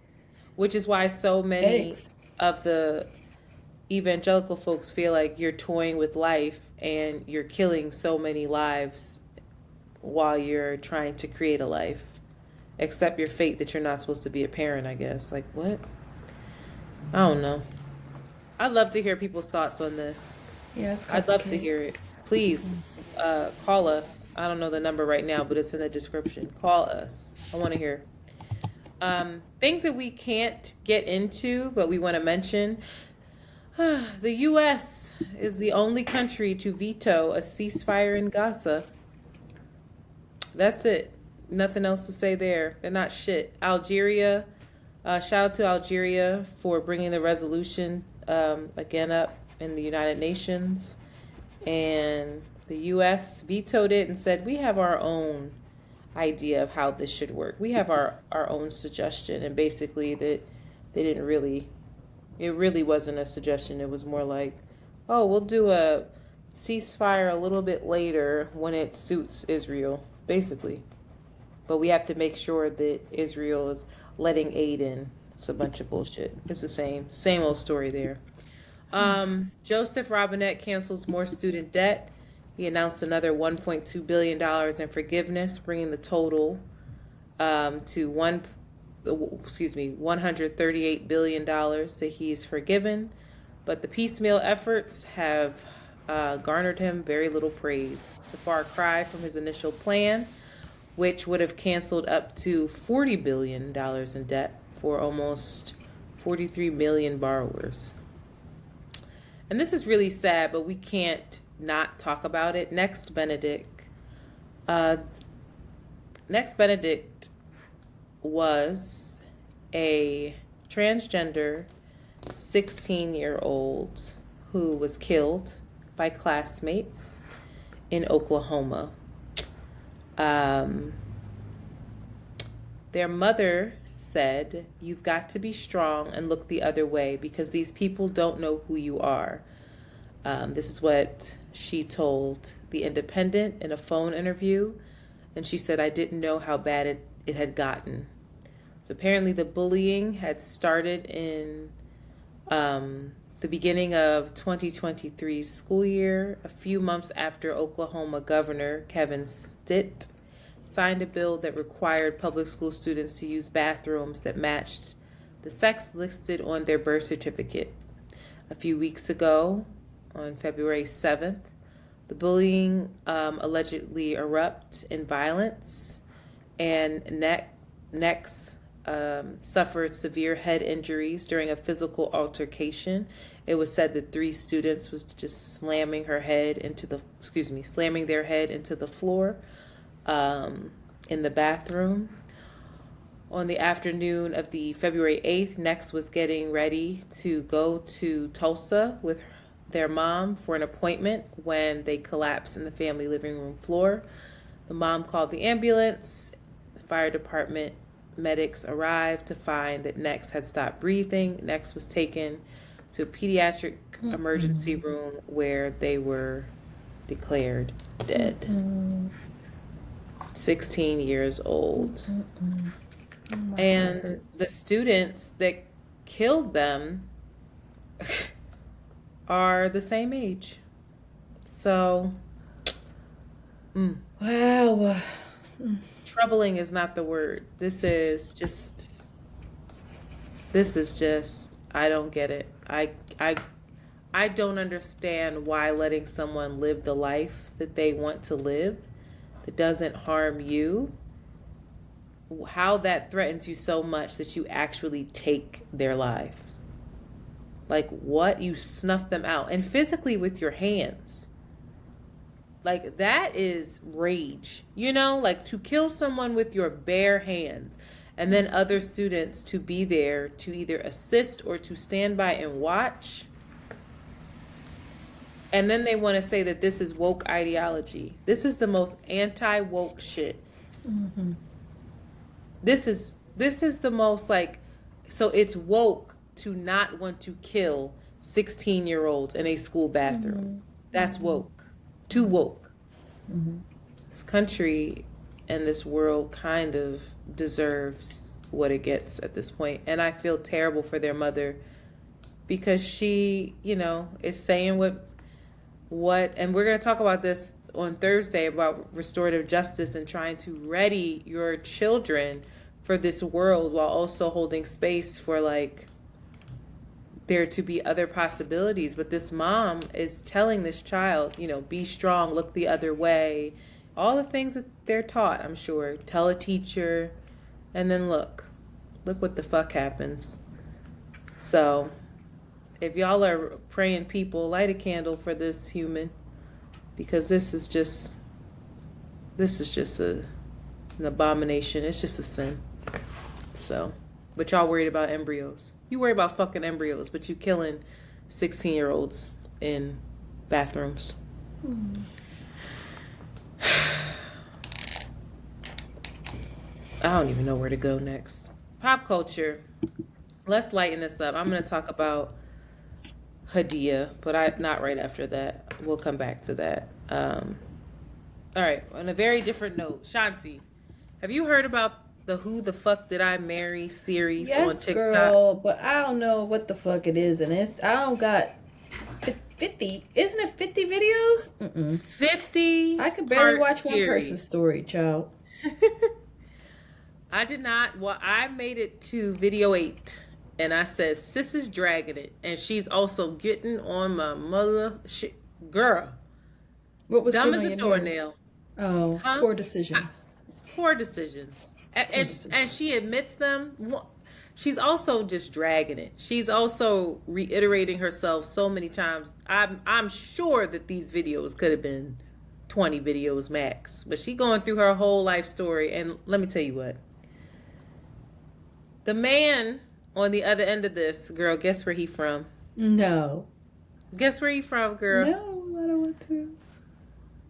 Which is why so many of the evangelical folks feel like you're toying with life and you're killing so many lives while you're trying to create a life. Accept your fate that you're not supposed to be a parent, I guess. Like, what? I don't know. I'd love to hear people's thoughts on this. Yes, I'd love to hear it. Please call us. I don't know the number right now, but it's in the description. Call us. I want to hear. Things that we can't get into, but we want to mention. The U.S. is the only country to veto a ceasefire in Gaza. That's it. Nothing else to say there. They're not shit. Algeria, shout out to Algeria for bringing the resolution again up in the United Nations. And the U.S. vetoed it and said, we have our own idea of how this should work. We have our own suggestion. And basically that they didn't really, it really wasn't a suggestion. It was more like, oh, we'll do a ceasefire a little bit later when it suits Israel, basically. But we have to make sure that Israel is letting aid in. It's a bunch of bullshit. It's the same old story there. Joseph Robinette cancels more student debt. He announced another $1.2 billion in forgiveness, bringing the total to $138 billion that he's forgiven. But the piecemeal efforts have garnered him very little praise. It's a far cry from his initial plan, which would have canceled up to $40 billion in debt for almost 43 million borrowers. And this is really sad, but we can't not talk about it. Next Benedict was a transgender 16-year-old who was killed by classmates in Oklahoma. Their mother said, "You've got to be strong and look the other way because these people don't know who you are." This is what she told The Independent in a phone interview. And she said, "I didn't know how bad it had gotten." So apparently the bullying had started in the beginning of 2023's school year, a few months after Oklahoma Governor Kevin Stitt signed a bill that required public school students to use bathrooms that matched the sex listed on their birth certificate. A few weeks ago, on February 7th, the bullying allegedly erupted in violence, and Nex suffered severe head injuries during a physical altercation. It was said that 3 students was just slamming their head into the floor in the bathroom. On the afternoon of the February 8th, Nex was getting ready to go to Tulsa with their mom for an appointment when they collapsed in the family living room floor. The mom called the ambulance. The fire department medics arrived to find that Nex had stopped breathing. Nex was taken to a pediatric emergency room where they were declared dead. 16 years old. And the students that killed them are the same age. So, wow. Troubling is not the word. This is just, I don't get it. I don't understand why letting someone live the life that they want to live that doesn't harm you, how that threatens you so much that you actually take their life. Like, what? You snuff them out, and physically with your hands. Like, that is rage, like to kill someone with your bare hands, and then other students to be there to either assist or to stand by and watch. And then they want to say that this is woke ideology. This is the most anti-woke shit. This is the most so it's woke to not want to kill 16-year-olds in a school bathroom. That's woke. Too woke. This country and this world kind of deserves what it gets at this point. And I feel terrible for their mother because she, is saying what, and we're going to talk about this on Thursday about restorative justice and trying to ready your children for this world while also holding space for there to be other possibilities. But this mom is telling this child, be strong, look the other way, all the things that they're taught, I'm sure. Tell a teacher, and then look what the fuck happens. So if y'all are praying people, light a candle for this human, because this is just an abomination. It's just a sin. So, but y'all worried about embryos. You worry about fucking embryos, but you killing 16-year-olds in bathrooms. I don't even know where to go next. Pop culture. Let's lighten this up. I'm going to talk about Hydeia, but not right after that. We'll come back to that. All right. On a very different note, Shanti, have you heard about the Who the Fuck Did I Marry series on TikTok? Yes, girl, but I don't know what the fuck it is, and I don't got 50. Isn't it 50 videos? 50. I could barely watch one person's story, child. I did not. Well, I made it to video 8, and I said, "Sis is dragging it, and she's also getting on my mother shit." Girl. What was Dumb good as on a your doornail. nerves? Oh, poor decisions. Poor decisions. And she admits them. She's also just dragging it. She's also reiterating herself so many times. I'm sure that these videos could have been 20 videos max. But she going through her whole life story. And let me tell you what. The man on the other end of this, girl, guess where he from? No. Guess where he from, girl? No, I don't want to.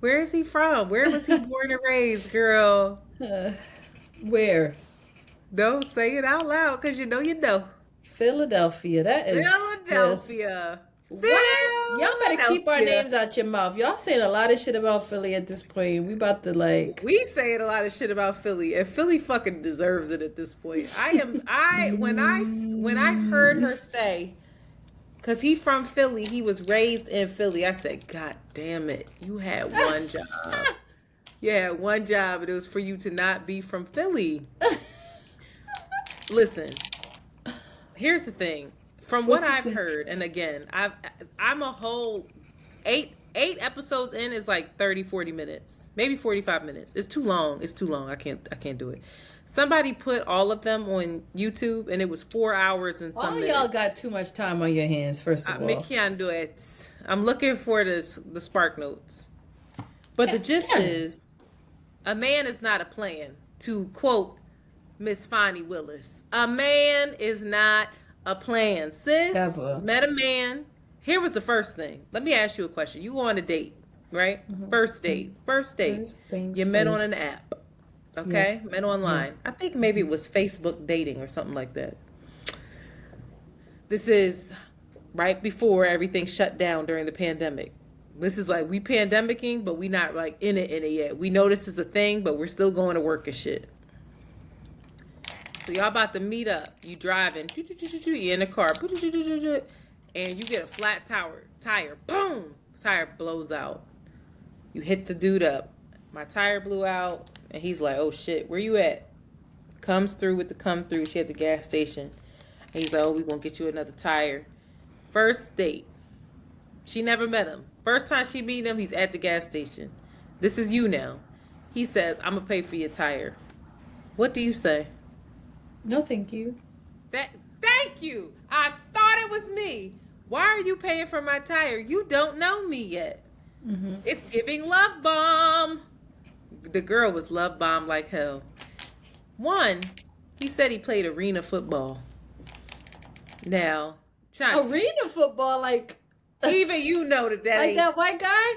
Where is he from? Where was he born and raised, girl? Where? Don't say it out loud, because you know. Philadelphia. That is Philadelphia. What? Y'all better keep our names out your mouth. Y'all saying a lot of shit about Philly at this point. We about to We saying a lot of shit about Philly, and Philly fucking deserves it at this point. When I heard her say, because he from Philly, he was raised in Philly. I said, God damn it, you had one job. You had one job, and it was for you to not be from Philly. Listen, here's the thing. From what I've heard, and again, I'm a whole 8 episodes in is like 30, 40 minutes, maybe 45 minutes. It's too long. I can't do it. Somebody put all of them on YouTube, and it was 4 hours and some minutes. Y'all got too much time on your hands, first of all. I can't do it. I'm looking for the Spark Notes. But the gist is, a man is not a plan. To quote Miss Fonnie Willis, a man is not a plan. Sis, met a man. Here was the first thing. Let me ask you a question. You go on a date, right? Mm-hmm. First date. You met on an app. Okay? Yeah. Met online. Yeah. I think maybe it was Facebook dating or something like that. This is right before everything shut down during the pandemic. This is like, we pandemicing, but we not like in it yet. We know this is a thing, but we're still going to work and shit. So y'all about to meet up. You driving, you in the car, and you get a flat tire. Boom! Tire blows out. You hit the dude up. My tire blew out, and he's like, "Oh shit, where you at?" Comes through with the come through. She at the gas station. And he's like, "Oh, we gonna get you another tire." First date. She never met him. First time she meet him, he's at the gas station. This is you now. He says, "I'm gonna pay for your tire." What do you say? No, thank you. Thank you. I thought it was me. Why are you paying for my tire? You don't know me yet. Mm-hmm. It's giving love bomb. The girl was love bomb like hell. One, he said he played arena football. Now, Shanti, arena football, like even you know that like ain't that white guy.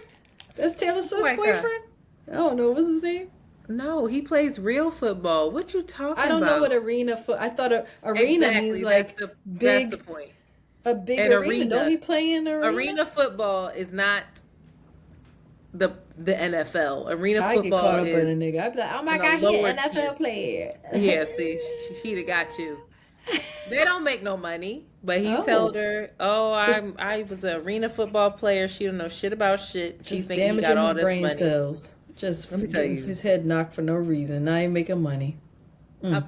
That's Taylor Swift's boyfriend. I don't know. What's his name? No, he plays real football. What you talking about? I don't know what arena I thought arena means like big. That's the point. A big arena. Don't he play in arena? Arena football is not the NFL. Arena football is. I get caught up in a nigga. I'd be like, oh my God, he's an NFL player. Yeah, see, he'd have got you. They don't make no money, but he told her, I was an arena football player. She don't know shit about shit. She think he got all this brain money. Cells. Just getting his head knocked for no reason. Now he making money. I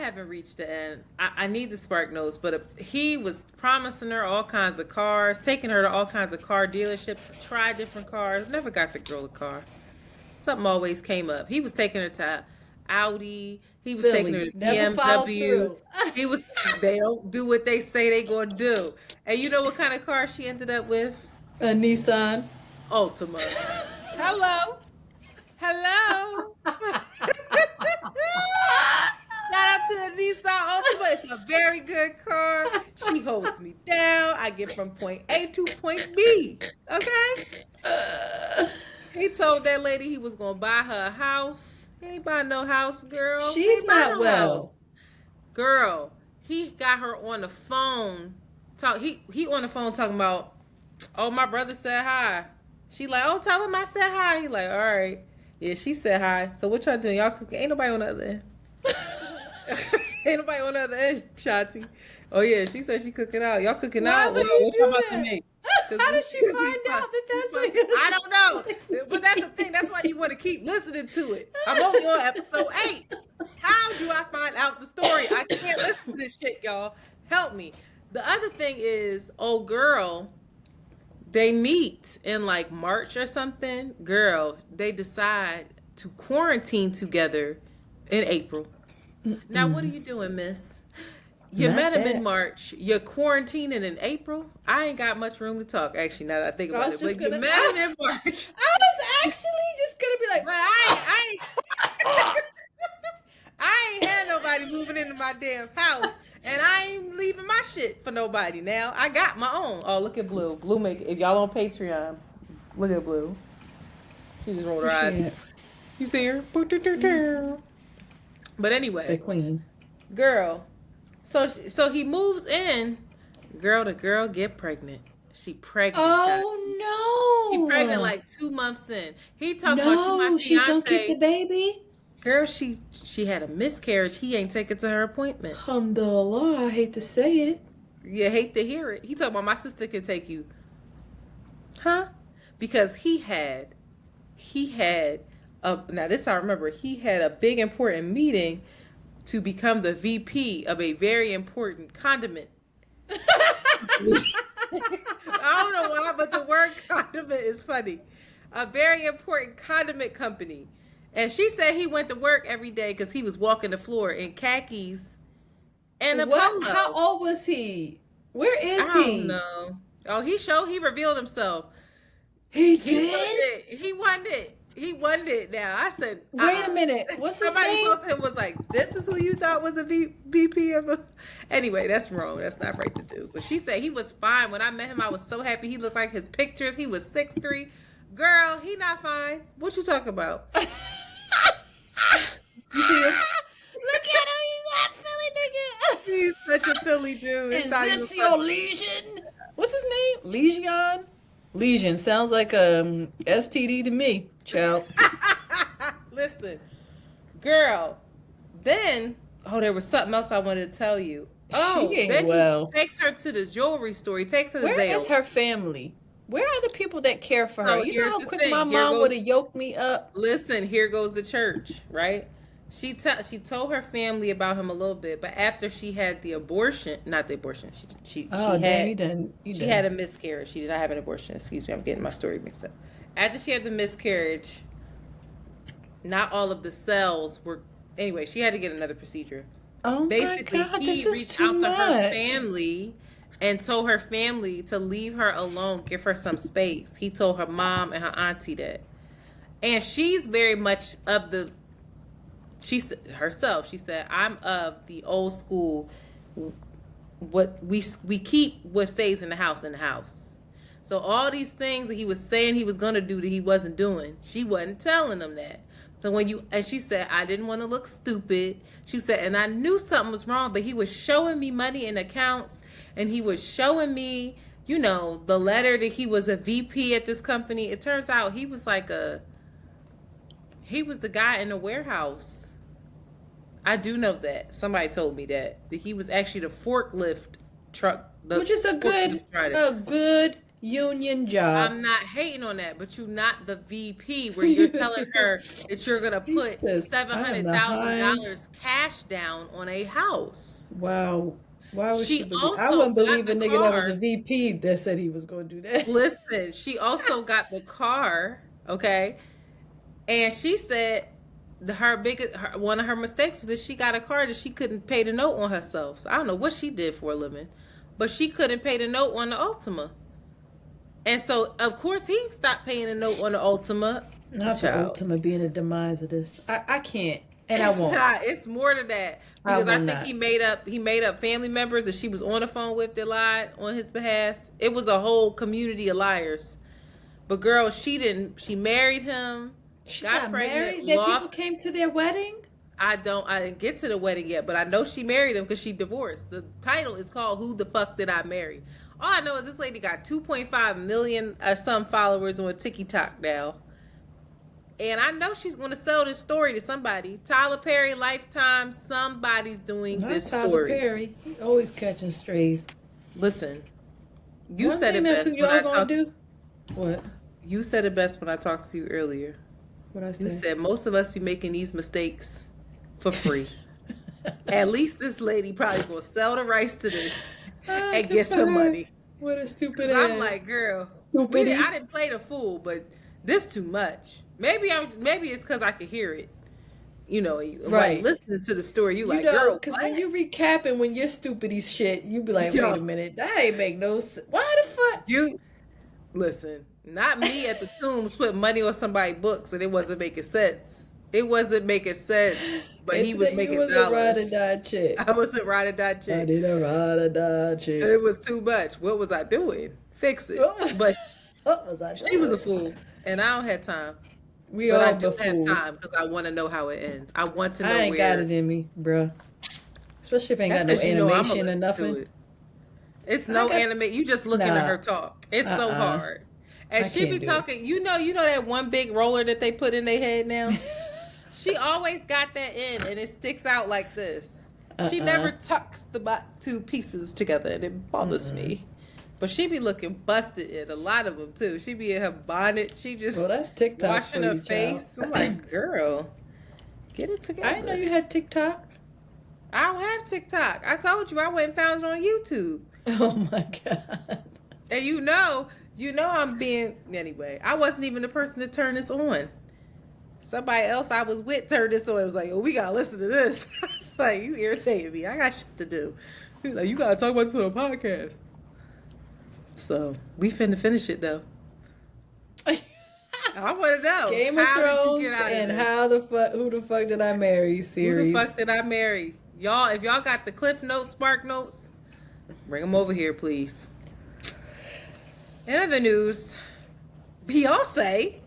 haven't reached the end. I need the Spark Notes, but he was promising her all kinds of cars, taking her to all kinds of car dealerships to try different cars. Never got the girl a car. Something always came up. He was taking her to Audi. He was taking her to BMW. They don't do what they say they gonna do. And you know what kind of car she ended up with? A Nissan Altima. Hello. Shout out to the Nissan Altima. It's a very good car. She holds me down. I get from point A to point B. Okay? He told that lady he was going to buy her a house. He ain't buy no house, girl. She's not well. House. Girl, he got her on the phone. He on the phone talking about, oh, my brother said hi. She like, oh, tell him I said hi. He like, all right. Yeah, she said hi. So what y'all doing? Y'all cooking? Ain't nobody on the other end. Ain't nobody on the other end, Shanti. Oh, yeah, she said she cooking out. Y'all cooking out? What y'all about to make? How did she find out that that's what I don't know. But that's the thing. That's why you want to keep listening to it. I'm only on episode 8. How do I find out the story? I can't listen to this shit, y'all. Help me. The other thing is, old girl They meet in like March or something. Girl, they decide to quarantine together in April. Now, what are you doing, miss? You met him in March. You're quarantining in April. I ain't got much room to talk. Actually, now that I think about it, but you met him in March. I was actually just gonna be like, but I ain't had nobody moving into my damn house, and I ain't leaving my shit for nobody. Now I got my own. Oh, look at Blue. Blue make if y'all on Patreon, look at Blue. She just rolled her eyes. You see her? But anyway, the queen, girl. So he moves in. Girl, the girl get pregnant. She pregnant. Oh no! He pregnant like 2 months in. He talking about you, my fiance. She gonna keep the baby. Girl, she had a miscarriage. He ain't take it to her appointment. Alhamdulillah, I hate to say it. You hate to hear it. He talking about my sister can take you. Huh? Because he had now this I remember, he had a big important meeting to become the VP of a very important condiment. I don't know why, but the word condiment is funny. A very important condiment company. And she said he went to work every day because he was walking the floor in khakis and a polo. How old was he? Where is he? I don't know. Oh, he revealed himself. He did? He won it. He won it now. I said, wait a minute. What's his name? Somebody posted him was like, this is who you thought was a VP of a... Anyway, that's wrong. That's not right to do. But she said he was fine. When I met him, I was so happy. He looked like his pictures. He was 6'3". Girl, he not fine. What you talking about? You see him? Look at him. He's that Philly nigga. He's such a Philly dude. Is this your lesion? What's his name? Lesion? Lesion. Sounds like a STD to me, child. Listen, girl. Then, there was something else I wanted to tell you. Oh, she ain't then well. He takes her to the jewelry store. He takes her to Where is her family? Where are the people that care for her? You know how quick my mom would have yoked me up? Listen, here goes the church, right? She told her family about him a little bit, but after she had the abortion, not the abortion, she had a miscarriage. She did not have an abortion. Excuse me, I'm getting my story mixed up. After she had the miscarriage, not all of the cells were. Anyway, she had to get another procedure. Oh basically, my God, he reached out to her family and told her family to leave her alone, give her some space. He told her mom and her auntie that, and she's very much of the. She said herself. She said, "I'm of the old school. What we keep what stays in the house in the house. So all these things that he was saying he was gonna do that he wasn't doing, she wasn't telling him that. So and she said, I didn't want to look stupid. She said, and I knew something was wrong, but he was showing me money in accounts, and he was showing me, the letter that he was a VP at this company. It turns out he was he was the guy in the warehouse. I do know that. Somebody told me that he was actually the forklift truck. Which is a good union job. I'm not hating on that, but you're not the VP where you're telling her that you're going to put $700,000 cash down on a house. Wow. Why would she believe? I wouldn't believe a nigga that was a VP that said he was going to do that. Listen, she also got the car, okay? And she said one of her mistakes was that she got a car that she couldn't pay the note on herself. So I don't know what she did for a living, but she couldn't pay the note on the Ultima. And so, of course, he stopped paying the note on the Ultima. Not the Ultima being the demise of this. I can't, and I won't. It's more to that, because I think he made up family members that she was on the phone with that lied on his behalf. It was a whole community of liars. But girl, she married him. She got pregnant. That people came to their wedding? I didn't get to the wedding yet, but I know she married him because she divorced. The title is called Who the Fuck Did I Marry? All I know is this lady got 2.5 million some followers on TikTok now. And I know she's going to sell this story to somebody. Tyler Perry, Lifetime, somebody's doing this story. Tyler Perry. He always catching strays. Listen, you said it best when I talked to you. What? You said it best when I talked to you earlier. What I said? You said most of us be making these mistakes for free. At least this lady probably going to sell the rights to this and get some money. What a stupid ass. I'm like, girl, Stupid. I didn't play the fool, but this too much. Maybe it's because I could hear it. You know, right? Listening to the story, you like, girl, because when you recap and when you're stupidy's shit, you be like, wait a minute, that ain't make no sense. Why the fuck? You listen, not me at the Tombs put money on somebody's books and it wasn't making sense. It wasn't making sense, but he was making dollars. You was a ride or die chick. I was a ride or die chick. I did a ride or die chick. And it was too much. What was I doing? Fix it. But what was I doing? She was a fool, and I don't have time. We all I do have time because I want to know how it ends. I want to know. I ain't got it in me, bruh. Especially if I ain't got no animation or nothing. It's no anime. You just looking at her talk. It's so hard. And she be talking. You know that one big roller that they put in their head now. She always got that in, and it sticks out like this. She never tucks the two pieces together, and it bothers me. But she be looking busted in a lot of them too. She be in her bonnet. She just that's TikTok washing her face. I'm like, girl, get it together. I didn't know you had TikTok. I don't have TikTok. I told you I went and found it on YouTube. Oh my god. And you know I'm being anyway. I wasn't even the person to turn this on. Somebody else I was with turned this on. It was like, oh, we gotta listen to this. It's like, you irritated me. I got shit to do. He's like, you gotta talk about this on a podcast. So we finna finish it though. I want to know Game of Thrones and who the fuck did I marry series. Who the fuck did I marry? Y'all, if y'all got the Cliff Notes, Spark Notes, bring them over here, please. In other news, Beyonce.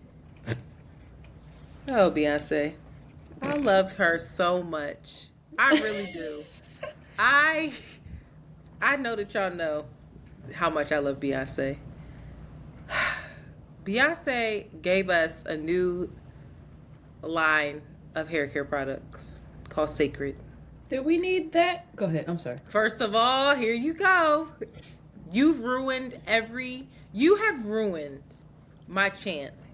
Oh, Beyonce. I love her so much. I really do. I know that y'all know how much I love Beyonce. Beyonce gave us a new line of hair care products called Sacred. Did we need that? Go ahead. I'm sorry. First of all, here you go. You have ruined my chance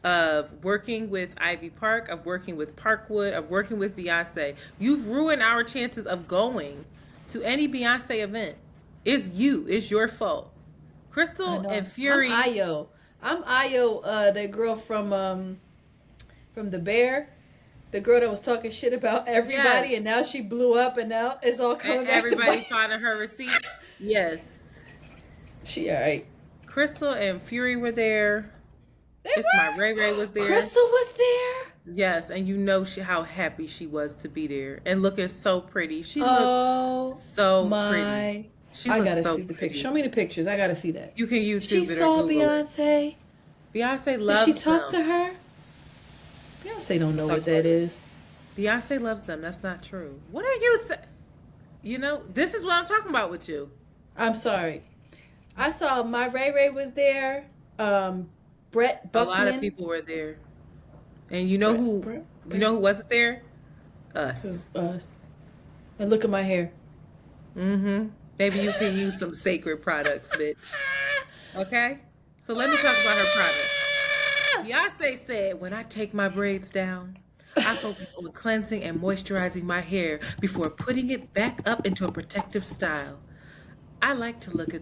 of working with Ivy Park, of working with Parkwood, of working with Beyonce. You've ruined our chances of going to any Beyonce event. It's you. It's your fault. Crystal and Fury. I'm Ayo, that girl from The Bear. The girl that was talking shit about everybody, and now she blew up, and now it's all coming back. Everybody's finding her receipts. Yes. She all right. Crystal and Fury were there. My Ray Ray was there. Crystal was there. Yes, and you know how happy she was to be there and looking so pretty. She looked so pretty. I gotta see the pictures. Show me the pictures. I gotta see that. You can YouTube she it. She saw Beyonce. Beyonce loves them. Did she talk to her? Beyonce don't know what that is. Beyonce loves them. That's not true. What are you saying? You know, this is what I'm talking about with you. I'm sorry. I saw my Ray Ray was there. Brett Buckman. A lot of people were there. And you know who wasn't there? Us. Us. And look at my hair. Mm-hmm. Maybe you can use some Sacred products, bitch. Okay? So let me talk about her products. Beyonce said, when I take my braids down, I focus on cleansing and moisturizing my hair before putting it back up into a protective style. I like to look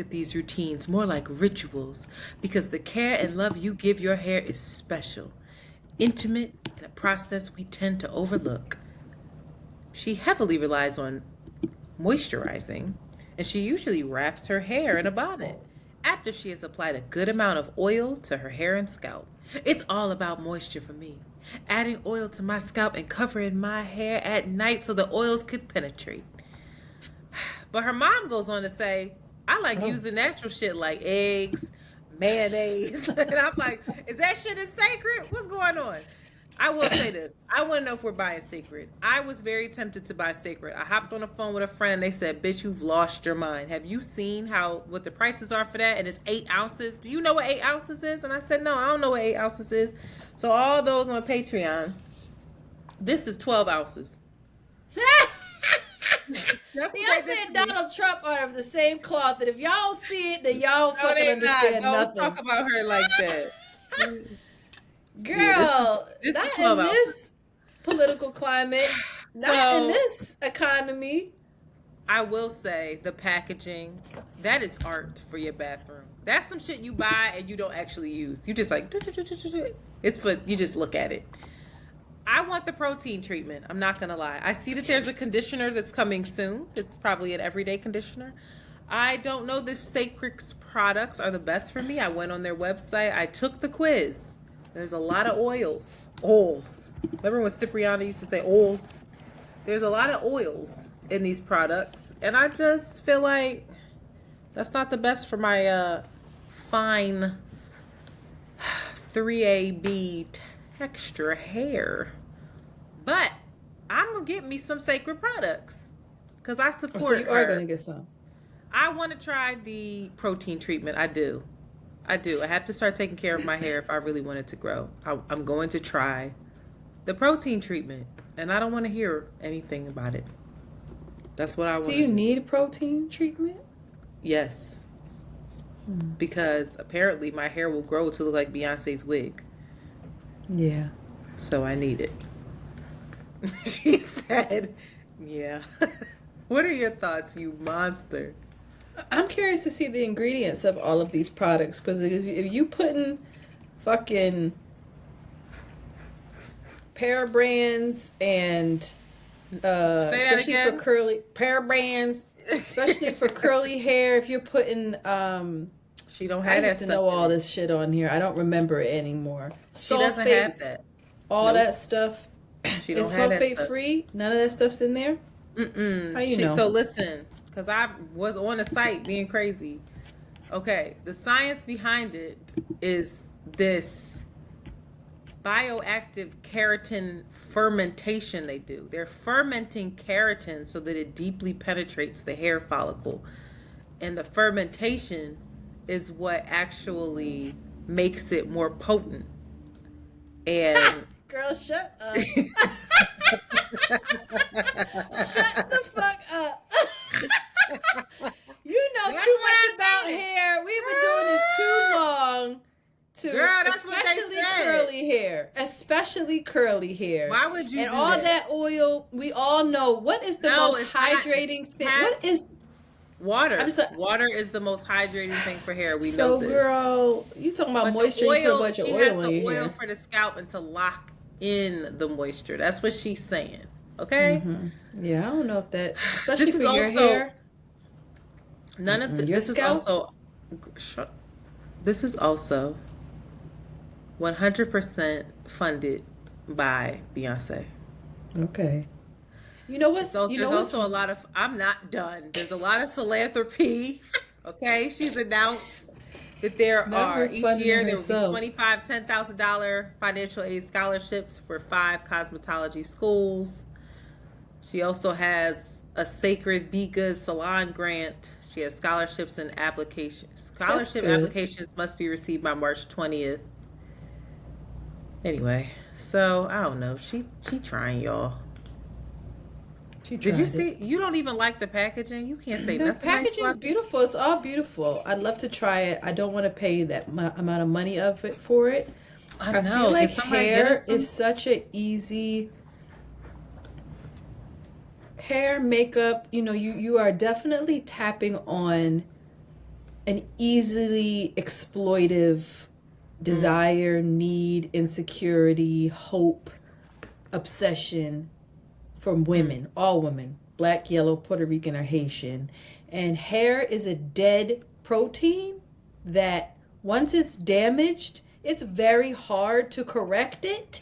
at these routines more like rituals because the care and love you give your hair is special, intimate, and a process we tend to overlook. She heavily relies on moisturizing, and she usually wraps her hair in a bonnet after she has applied a good amount of oil to her hair and scalp. It's all about moisture for me. Adding oil to my scalp and covering my hair at night so the oils could penetrate. But her mom goes on to say, I like using natural shit like eggs, mayonnaise. And I'm like, is that shit is sacred? What's going on? I will say this. I want to know if we're buying Sacred. I was very tempted to buy Sacred. I hopped on the phone with a friend and they said, bitch, you've lost your mind. Have you seen what the prices are for that? And it's 8 ounces. Do you know what 8 ounces is? And I said, no, I don't know what 8 ounces is. So all those on Patreon, this is 12 ounces. Beyonce and Donald Trump are of the same cloth. And if y'all don't see it, then y'all don't fucking understand nothing. Don't talk about her like that. Girl, this not is in this political climate, not in this economy. I will say the packaging That is art for your bathroom. That's some shit you buy and you don't actually use. You just like, it's for, you just look at it. I want the protein treatment. I'm not going to lie. I see that there's a conditioner that's coming soon. It's probably an everyday conditioner. I don't know if Sacred's products are the best for me. I went on their website. I took the quiz. There's a lot of oils. Oils. Remember when Cipriana used to say oils? There's a lot of oils in these products. And I just feel like that's not the best for my fine 3AB texture hair. But I'm going to get me some Sacred products because I support so you her. are going to get some. I want to try the protein treatment. I do. I have to start taking care of my hair if I really want it to grow. I'm going to try the protein treatment. And I don't want to hear anything about it. That's what I want. Do you need protein treatment? Yes. Because apparently my hair will grow to look like Beyonce's wig. Yeah. So I need it. She said, yeah. What are your thoughts, you monster? I'm curious to see the ingredients of all of these products, because if you putting fucking Pear Brands and especially for curly Pear Brands, especially for curly hair, if you're putting she don't have I used to know all this shit on here. I don't remember it anymore. She doesn't have that. All that stuff. She don't is have sulfate that free? None of that stuff's in there? How you know? So listen, because I was on the site being crazy. Okay, the science behind it is this bioactive keratin fermentation they do. They're fermenting keratin so that it deeply penetrates the hair follicle. And the fermentation is what actually makes it more potent. And girl, shut up. Shut the fuck up. You know too much about hair. We've been doing this too long. Girl, that's especially what they said. curly hair. Especially curly hair. Why would you and do all that oil, we all know. What is the most hydrating thing? What is water? Water is the most hydrating thing for hair. We know so, this. girl, you talking about moisture, you put a bunch of oil on your hair. She has the oil for the scalp and to lock in the moisture. That's what she's saying. Okay? Mm-hmm. Yeah, I don't know if that, especially for your hair. None of this is also 100% funded by Beyonce. Okay. You know what's there's also a lot of I'm not done. There's a lot of philanthropy. Okay, she's announced that there are each year there will be $10,000 financial aid scholarships for 5 cosmetology schools. She also has a Sacred Biga Salon grant. She has scholarships and applications. Scholarship applications must be received by March 20th. Anyway, so I don't know. She trying, y'all. Did you see? You don't even like the packaging. You can't say nothing. The packaging is beautiful. It's all beautiful. I'd love to try it. I don't want to pay that amount of money for it. I feel like hair is such an easy hair makeup. You know, you are definitely tapping on an easily exploitive desire, need, insecurity, hope, obsession from women, all women, Black, yellow, Puerto Rican, or Haitian. And hair is a dead protein that once it's damaged, it's very hard to correct it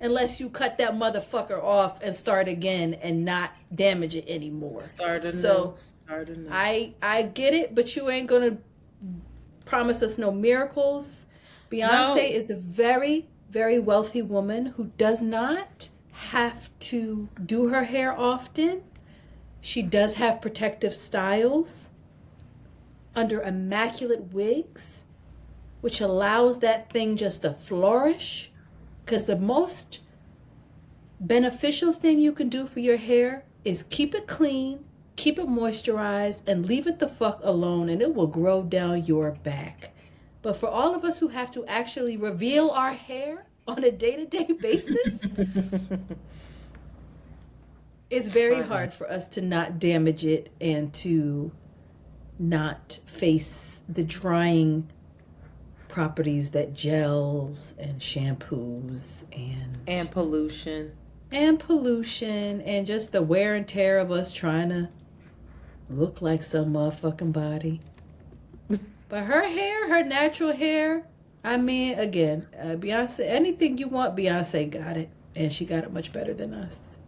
unless you cut that motherfucker off and start again and not damage it anymore. Start anew. I get it, but you ain't gonna promise us no miracles. Beyonce is a very, very wealthy woman who does not have to do her hair often. She does have protective styles under immaculate wigs, which allows that thing just to flourish. Because the most beneficial thing you can do for your hair is keep it clean, keep it moisturized, and leave it the fuck alone, and it will grow down your back. But for all of us who have to actually reveal our hair on a day-to-day basis, it's very hard for us to not damage it and to not face the drying properties that gels and shampoos and pollution and just the wear and tear of us trying to look like some motherfucking body. But her hair, her natural hair, I mean, again, Beyonce, anything you want, Beyonce got it, and she got it much better than us.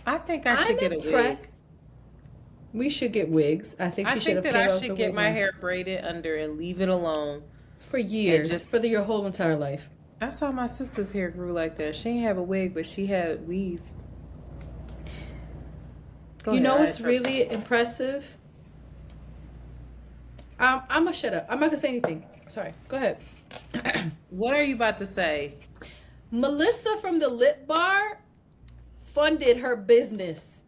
I think I should get a wig. We should get wigs. I think she should have. I should get my hair braided under and leave it alone for years, for your whole entire life. That's how my sister's hair grew like that. She didn't have a wig, but she had weaves. You know what's really impressive? I'm gonna shut up. I'm not gonna say anything. Sorry. Go ahead. What are you about to say? Melissa from the Lip Bar funded her business.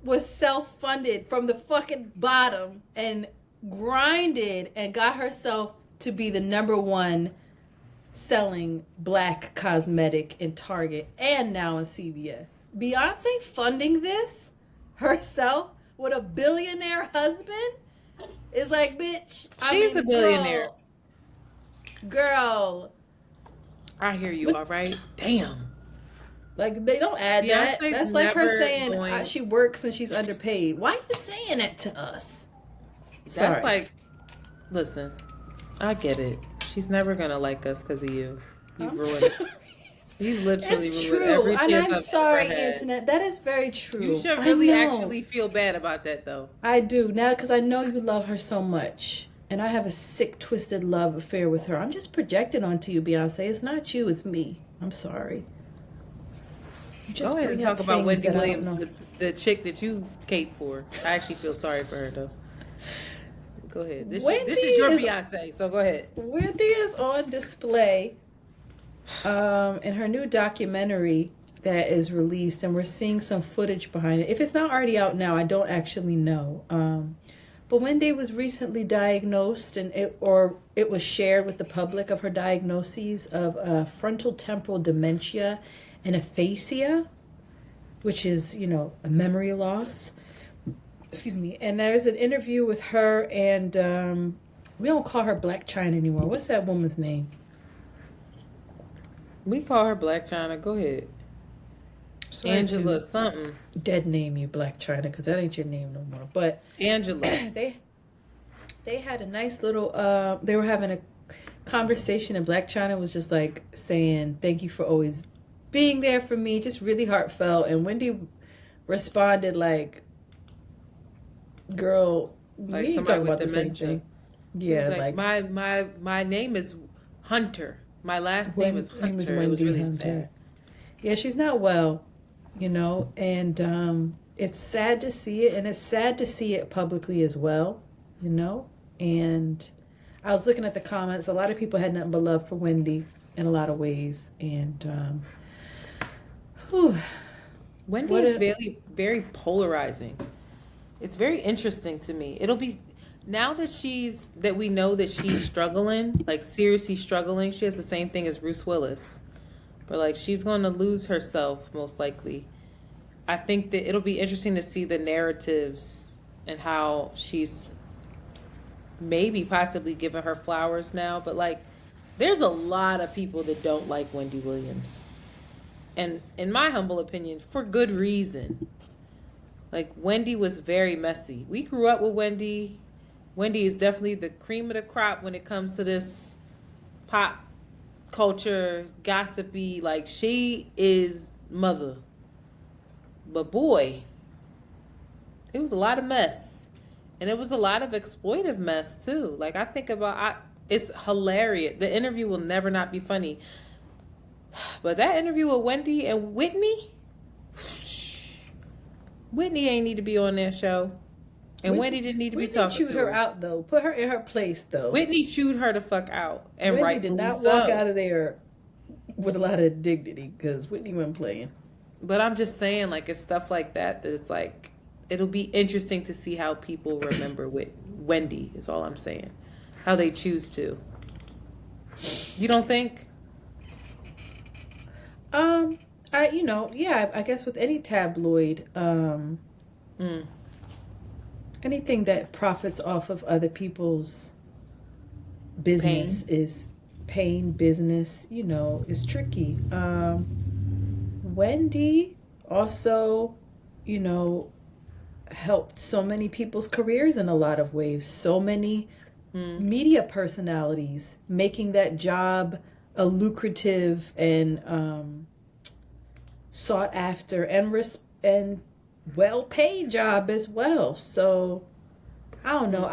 Was self-funded from the fucking bottom and grinded and got herself to be the #1 selling black cosmetic in Target and now in CVS. Beyonce funding this herself with a billionaire husband is like, bitch. She's a billionaire. Girl. I hear you, all right? Damn. Like, they don't add that. That's like her saying she works and she's underpaid. Why are you saying that to us? That's like, listen, I get it. She's never going to like us because of you. You ruined it. You literally ruined every chance and I'm sorry, Antoinette. That is very true. You should really actually feel bad about that, though. I do. Now, because I know you love her so much. And I have a sick, twisted love affair with her. I'm just projecting onto you, Beyonce. It's not you, it's me. I'm sorry. Go ahead and talk about Wendy Williams, the chick that you cape for. I actually feel sorry for her, though. Go ahead. This is your Beyonce, so go ahead. Wendy is on display in her new documentary that is released, and we're seeing some footage behind it. If it's not already out now, I don't actually know. But Wendy was recently diagnosed, and it was shared with the public of her diagnoses of frontal temporal dementia and aphasia, which is, a memory loss. Excuse me. And there's an interview with her, and we don't call her Black China anymore. What's that woman's name? We call her Black China. Go ahead. Angela something. Dead name you Black China, because that ain't your name no more. But Angela. They had a nice little, they were having a conversation, and Black China was just like saying, thank you for always being there for me, just really heartfelt. And Wendy responded like, girl, like we ain't talking about the same thing. Yeah, like my name is Hunter. My last name is Hunter. Name is Wendy, it was really Hunter. Sad. Yeah, she's not well, and it's sad to see it, and it's sad to see it publicly as well, and I was looking at the comments. A lot of people had nothing but love for Wendy in a lot of ways, and Wendy is very, very polarizing. It's very interesting to me. It'll be now that we know that she's struggling, like seriously struggling. She has the same thing as Bruce Willis, but like she's going to lose herself most likely. I think that it'll be interesting to see the narratives and how she's maybe possibly giving her flowers now. But like, there's a lot of people that don't like Wendy Williams. And in my humble opinion, for good reason. Like, Wendy was very messy. We grew up with Wendy. Wendy is definitely the cream of the crop when it comes to this pop culture, gossipy. Like, she is mother. But boy, it was a lot of mess. And it was a lot of exploitive mess, too. Like, I think about, it's hilarious. The interview will never not be funny. But that interview with Wendy and Whitney ain't need to be on that show. And Wendy didn't need to be talking to her. Whitney chewed her out, though. Put her in her place, though. Whitney chewed her the fuck out. And Whitney did not walk out of there with a lot of dignity, because Whitney wasn't playing. But I'm just saying, like, it's stuff like that it's like, it'll be interesting to see how people remember Wendy, is all I'm saying. How they choose to. You don't think? I guess with any tabloid, Anything that profits off of other people's business is pain. Business, is tricky. Wendy also, helped so many people's careers in a lot of ways. So many media personalities, making that job a lucrative and sought after and well paid job as well. So I don't know.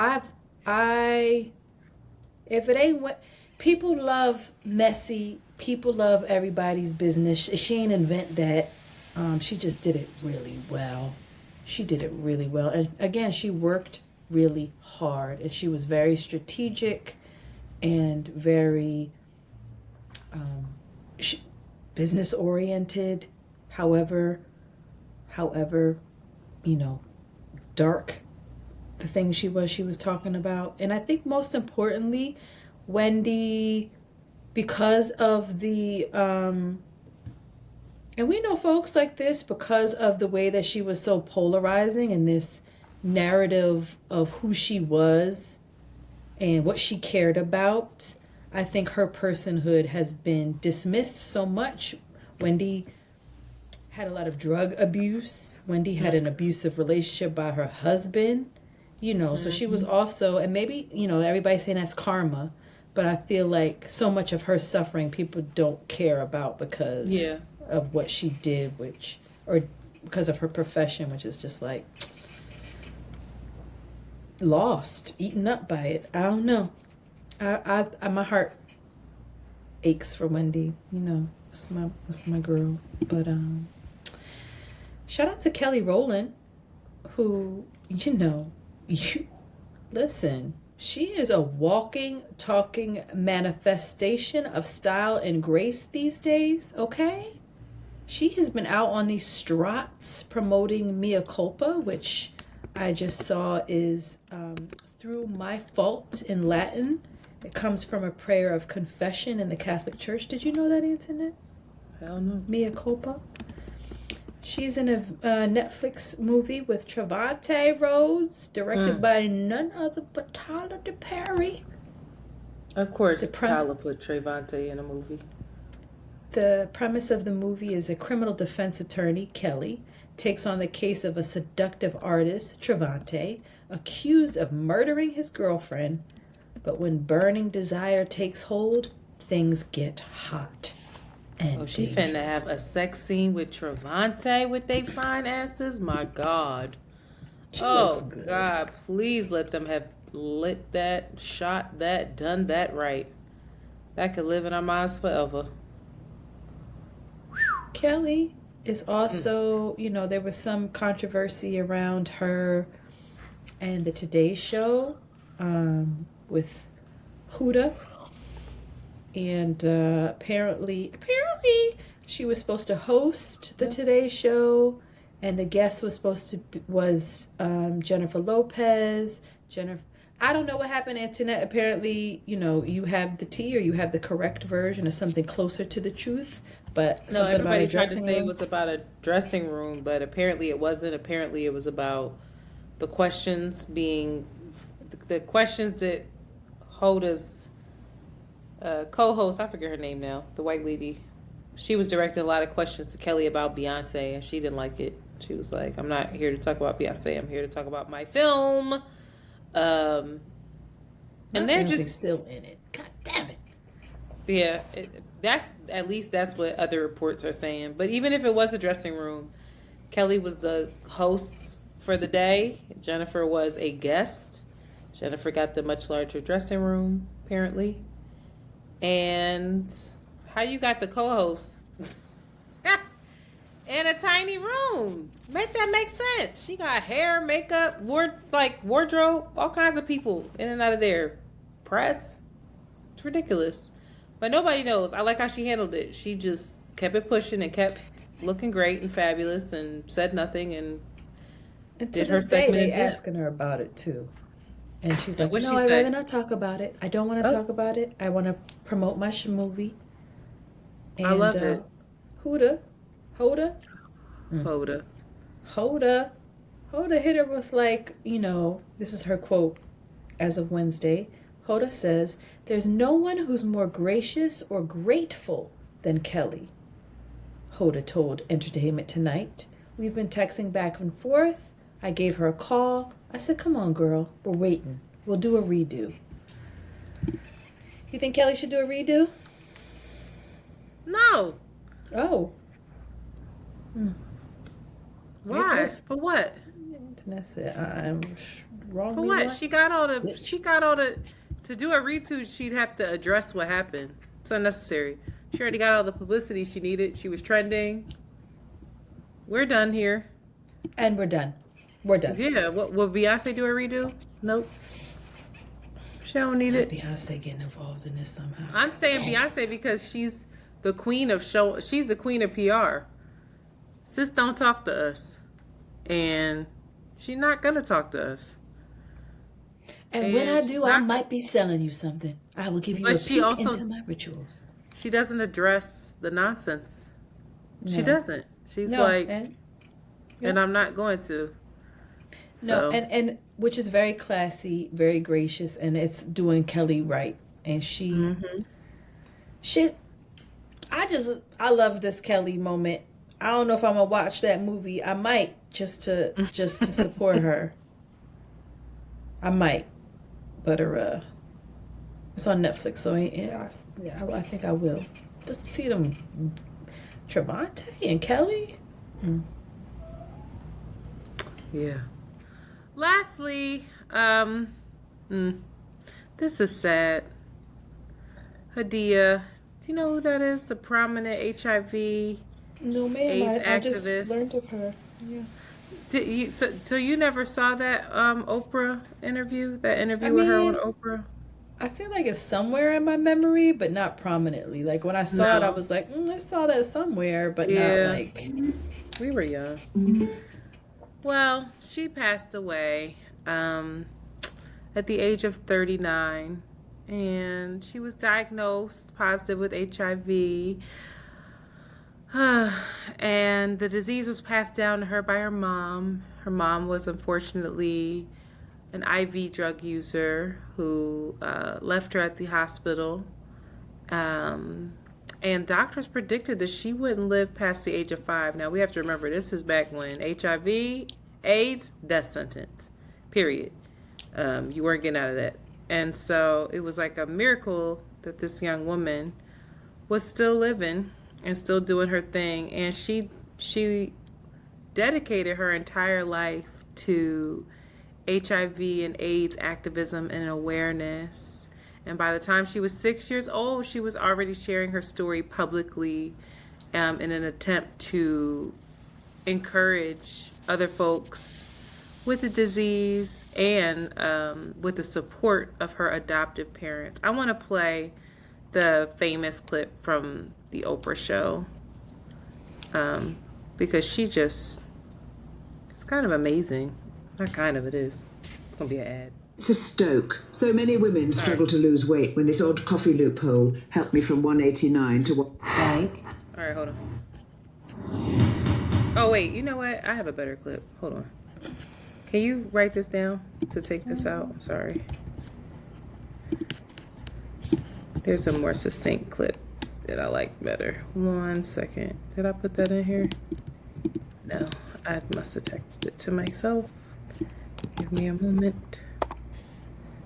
If it ain't what people love, messy. People love everybody's business. She ain't invent that. She just did it really well. She did it really well. And again, she worked really hard, and she was very strategic and very business oriented. However, dark the thing she was talking about. And I think most importantly, Wendy, because of the and we know folks like this because of the way that she was so polarizing in this narrative of who she was and what she cared about. I think her personhood has been dismissed so much. Wendy had a lot of drug abuse. Wendy had an abusive relationship by her husband, so she was also, and maybe, everybody's saying that's karma, but I feel like so much of her suffering people don't care about because of what she did, or because of her profession, which is just like lost, eaten up by it. I don't know. I my heart aches for Wendy. It's my girl. But shout out to Kelly Rowland, who listen. She is a walking, talking manifestation of style and grace these days. Okay, she has been out on these strats promoting Mea Culpa, which I just saw is through my fault in Latin. It comes from a prayer of confession in the Catholic Church. Did you know that, Antoinette? Hell no. Mea Culpa. She's in a Netflix movie with Trevante Rhodes, directed by none other but Tyler Perry. Of course, Tyler put Trevante in a movie. The premise of the movie is a criminal defense attorney, Kelly, takes on the case of a seductive artist, Trevante, accused of murdering his girlfriend. But when burning desire takes hold, things get hot. And she finna have a sex scene with Trevante with they fine asses? My God. God, please let them have lit that, shot that, done that right. That could live in our minds forever. Kelly is also, there was some controversy around her and the Today Show with Huda. And apparently she was supposed to host the Today Show, and the guest was Jennifer Lopez. I don't know what happened, Antoinette. Apparently, you have the tea or you have the correct version of something closer to the truth. But no, everybody tried to say it was about a dressing room, but apparently it wasn't. Apparently it was about the questions that Hoda's co-host, I forget her name now, the white lady, she was directing a lot of questions to Kelly about Beyonce, and she didn't like it. She was like, I'm not here to talk about Beyonce, I'm here to talk about my film. And they're just still in it. God damn it. Yeah, that's what other reports are saying. But even if it was a dressing room, Kelly was the host for the day. Jennifer was a guest. Jennifer got the much larger dressing room, apparently. And how you got the co-host in a tiny room? Make that make sense. She got hair, makeup, wardrobe, all kinds of people in and out of there. Press. It's ridiculous. But nobody knows. I like how she handled it. She just kept it pushing and kept looking great and fabulous and said nothing and did her segment. They asking her about it too. And she's like, no, I'd rather not talk about it. I don't want to talk about it. I want to promote my movie. And, I love it. Hoda. Hoda hit her with this is her quote as of Wednesday. Hoda says, "There's no one who's more gracious or grateful than Kelly." Hoda told Entertainment Tonight, "We've been texting back and forth. I gave her a call. I said, come on, girl, we're waiting. We'll do a redo." You think Kelly should do a redo? No. Oh. Why? For what? Antoinette said, I'm wrong. For what? She got all the. To do a redo, she'd have to address what happened. It's unnecessary. She already got all the publicity she needed. She was trending. We're done here. And we're done. We're done. Yeah. Will Beyonce do a redo? Nope. She don't need it. Beyonce getting involved in this somehow. I'm saying Beyonce because she's the queen of show. She's the queen of PR. Sis don't talk to us, and she's not gonna talk to us. And when I do, I might be selling you something. I will give you a peek into my rituals. She doesn't address the nonsense. No. She doesn't. She's and I'm not going to. No, and which is very classy, very gracious, and it's doing Kelly right. And I love this Kelly moment. I don't know if I'm gonna watch that movie. I might just to support her. I might, but it's on Netflix, so I think I will. Just to see them, Trevante and Kelly. Yeah. Lastly, this is sad. Hydeia, do you know who that is? The prominent HIV No, ma'am. AIDS I activist. just learned of her. Yeah. Did you? So you never saw that Oprah interview? That interview with her on Oprah? I feel like it's somewhere in my memory, but not prominently. Like when I saw it, I was like, I saw that somewhere, but not like. We were young. Well, she passed away at the age of 39, and she was diagnosed positive with HIV. And the disease was passed down to her by her mom. Her mom was unfortunately an IV drug user who left her at the hospital. And doctors predicted that she wouldn't live past the age of 5. Now, we have to remember, this is back when HIV, AIDS, death sentence, period. You weren't getting out of that. And so it was like a miracle that this young woman was still living and still doing her thing. And she dedicated her entire life to HIV and AIDS activism and awareness. And by the time she was 6 years old, she was already sharing her story publicly in an attempt to encourage other folks with the disease and with the support of her adoptive parents. I want to play the famous clip from the Oprah show because it's kind of amazing. Not kind of, it is. It's going to be an ad. It's a stoke. So many women struggle to lose weight when this odd coffee loophole helped me from 189 to what? Like? All right, hold on. Oh, wait, you know what? I have a better clip. Hold on. Can you write this down to take this out? I'm sorry. There's a more succinct clip that I like better. 1 second. Did I put that in here? No, I must have texted it to myself. Give me a moment.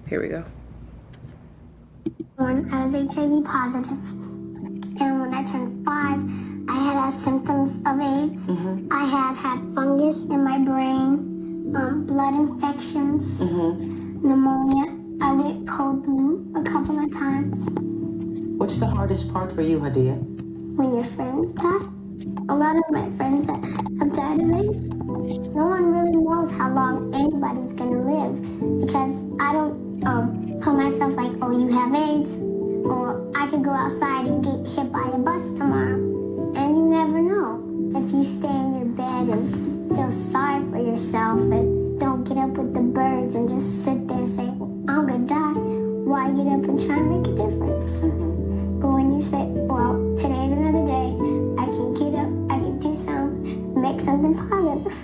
Here we go. I was HIV positive, and when I turned 5, I had symptoms of AIDS. I had fungus in my brain, blood infections, pneumonia. I went cold blue a couple of times. What's the hardest part for you, Hydeia? When your friends die. A lot of my friends that have died of AIDS, no one really knows how long anybody's gonna live, because I don't tell myself like, oh, you have AIDS, or I could go outside and get hit by a bus tomorrow, and you never know. If you stay in your bed and feel sorry for yourself and don't get up with the birds and just sit there and say, well, I'm gonna die, why get up and try and make a difference? But when you say, well, today's another day, I can get up, I can do something, make something positive.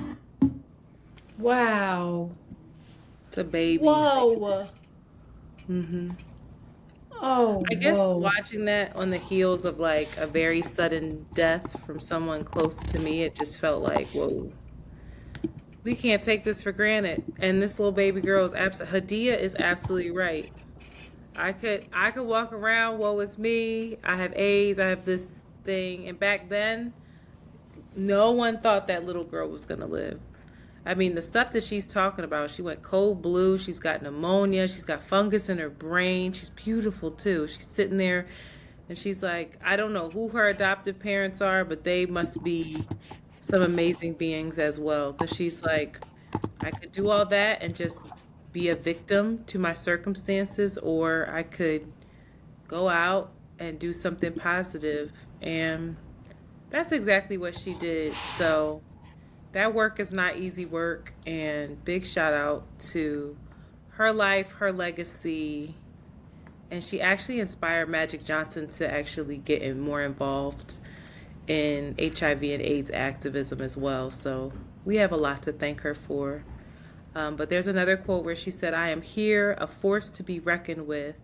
It's a baby. Whoa. Mm-hmm. Oh, I guess whoa. watching that on the heels of like a very sudden death from someone close to me, it just felt like, whoa, we can't take this for granted. And this little baby girl is Hydeia is absolutely right. I could walk around, woe is me. I have AIDS, I have this thing. And back then, no one thought that little girl was gonna live. I mean, the stuff that she's talking about, she went cold blue, she's got pneumonia, she's got fungus in her brain, she's beautiful too. She's sitting there and she's like, I don't know who her adoptive parents are, but they must be some amazing beings as well. Because she's like, I could do all that and just be a victim to my circumstances, or I could go out and do something positive. And that's exactly what she did. So that work is not easy work, and big shout out to her life, her legacy, and she actually inspired Magic Johnson to actually get more involved in HIV and AIDS activism as well. So we have a lot to thank her for. But there's another quote where she said, I am here, a force to be reckoned with.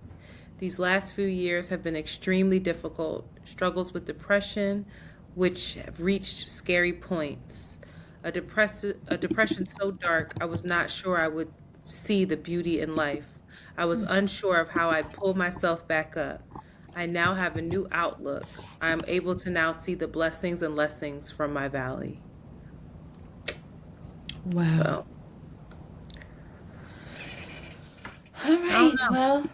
These last few years have been extremely difficult. Struggles with depression, which have reached scary points. A depression so dark, I was not sure I would see the beauty in life. I was unsure of how I'd pull myself back up. I now have a new outlook. I am able to now see the blessings and lessons from my valley. Wow. So, All right. Well,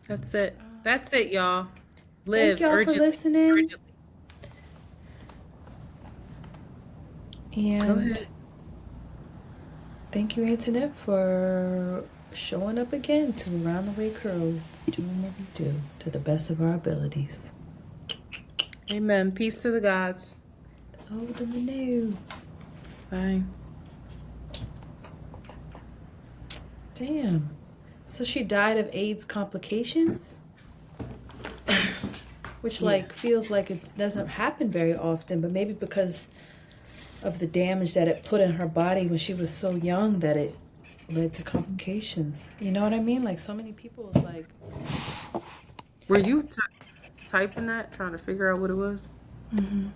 that's it. That's it, y'all. Live thank y'all for urgently. listening. Urgently. Go And ahead. thank you, Antoinette, for showing up again to Around the Way Curls, doing what we do to the best of our abilities. Amen. Peace to the gods. Oh, the new. Bye. Damn. So she died of AIDS complications? Which, like, feels like it doesn't happen very often, but maybe because of the damage that it put in her body when she was so young that it led to complications. You know what I mean? Like, so many people is like... Were you typing that, trying to figure out what it was? Mm-hmm.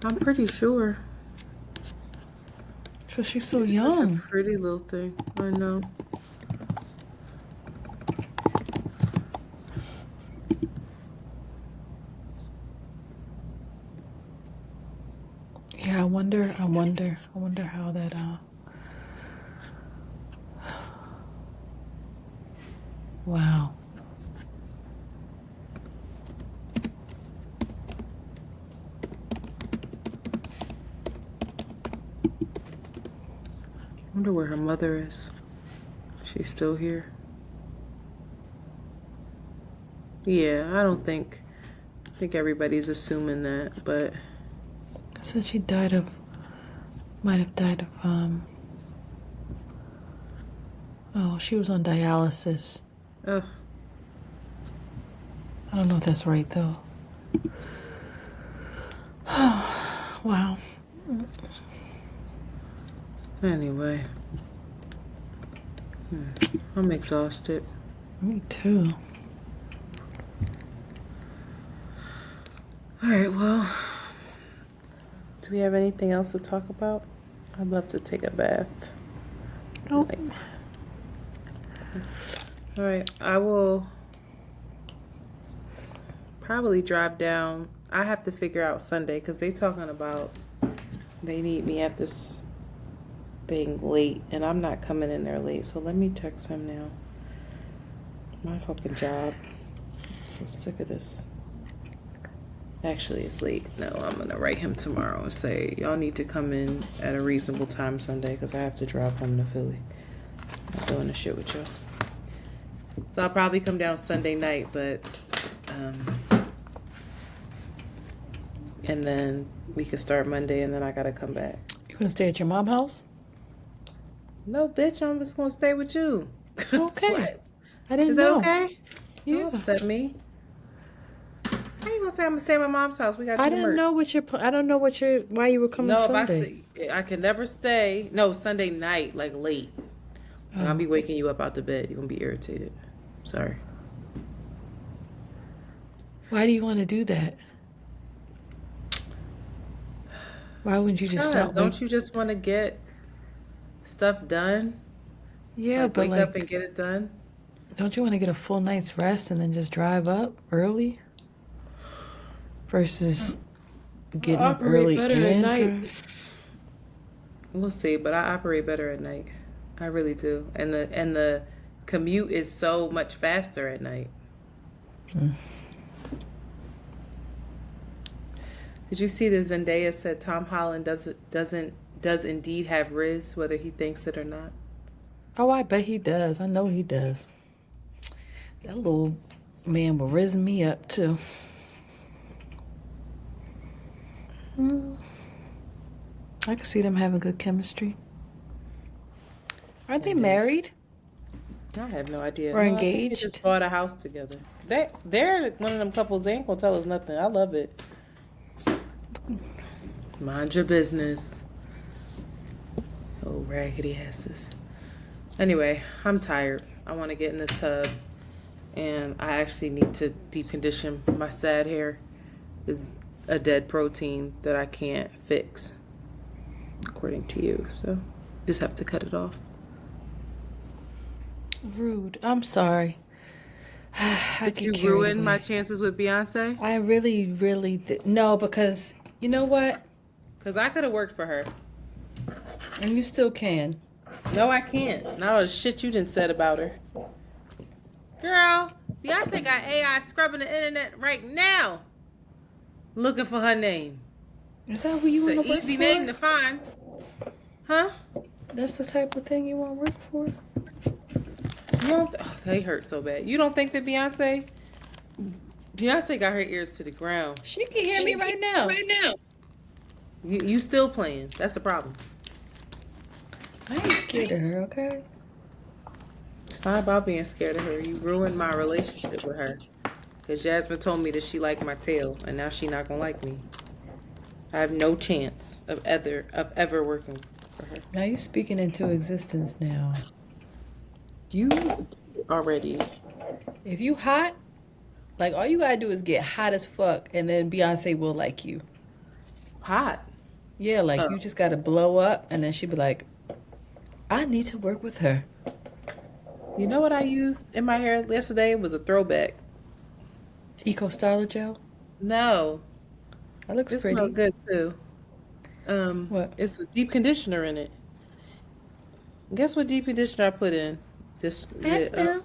I'm pretty sure. Because she's so It's young. a pretty little thing. I know. Yeah, I wonder how that, wow. I wonder where her mother is. She's still here. Yeah, I think everybody's assuming that, but So she might have died of, oh, she was on dialysis. ugh. I don't know if that's right, though. Wow. Anyway. I'm exhausted. Me too. All right, well, do we have anything else to talk about? I'd love to take a bath. Nope. All right, I will probably drive down. I have to figure out Sunday because they talking about they need me at this thing late, and I'm not coming in there late. So let me text him now. My fucking job. I'm so sick of this. Actually, it's late. No, I'm gonna write him tomorrow and say y'all need to come in at a reasonable time Sunday because I have to drive home to Philly. I'm not doing this shit with y'all. So I'll probably come down Sunday night, but and then we could start Monday, and then I gotta come back. You gonna stay at your mom's house? No, bitch, I'm just gonna stay with you. Okay. What? I didn't Is that know. okay? Yeah. Don't upset me. How you gonna say I'm gonna stay at my mom's house? We got. I didn't know why you were coming No, Sunday. if I can never stay. No, Sunday night, like late. I'll be waking you up out the bed. You're gonna be irritated. Sorry. Why do you want to do that? Why wouldn't you just stop? Don't you just want to get stuff done? Yeah, but wake up and get it done. Don't you want to get a full night's rest and then just drive up early? Versus getting up early better and at night. We'll see, but I operate better at night. I really do. And the commute is so much faster at night. Did you see that Zendaya said Tom Holland does indeed have Riz, whether he thinks it or not? Oh, I bet he does. I know he does. That little man will riz me up too. I can see them having good chemistry. Aren't they married? I have no idea. Or engaged? They just bought a house together. They're one of them couples. They ain't gonna tell us nothing. I love it. Mind your business. Oh, raggedy asses. Anyway, I'm tired. I want to get in the tub, and I actually need to deep condition my sad hair. It's a dead protein that I can't fix, according to you. So, just have to cut it off. Rude. I'm sorry. Did you ruin my chances with Beyonce? I really, really did. No, because you know what? Because I could have worked for her. And you still can. No, I can't. Not all the shit you done said about her. Girl, Beyonce got AI scrubbing the internet right now. Looking for her name. Is that who you want to work for? It's an easy name to find. Huh? That's the type of thing you want to work for? You don't they hurt so bad. You don't think that Beyonce got her ears to the ground. She can hear me right now. You still playing. That's the problem. I ain't scared of her, okay? It's not about being scared of her. You ruined my relationship with her. Because Jasmine told me that she liked my tail, and now she not going to like me. I have no chance of ever working for her. Now you're speaking into existence now. You already. If you hot, like all you gotta do is get hot as fuck, and then Beyonce will like you. Hot? Yeah, like you just gotta blow up, and then she'll be like, I need to work with her. You know what I used in my hair yesterday? It was a throwback. Eco Styler gel? No. That looks pretty. It smells good too. What? It's a deep conditioner in it. Guess what deep conditioner I put in? That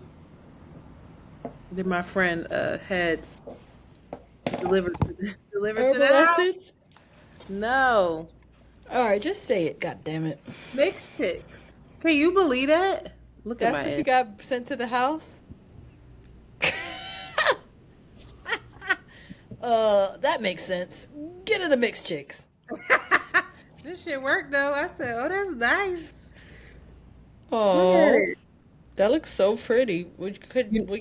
my friend had delivered to the house. No. All right, just say it. God damn it. Mixed chicks. Can you believe that? Look at my That's what ass. you got sent to the house? That makes sense. Get her the mixed chicks. This shit worked though. I said, oh, that's nice. Oh, that looks so pretty. Would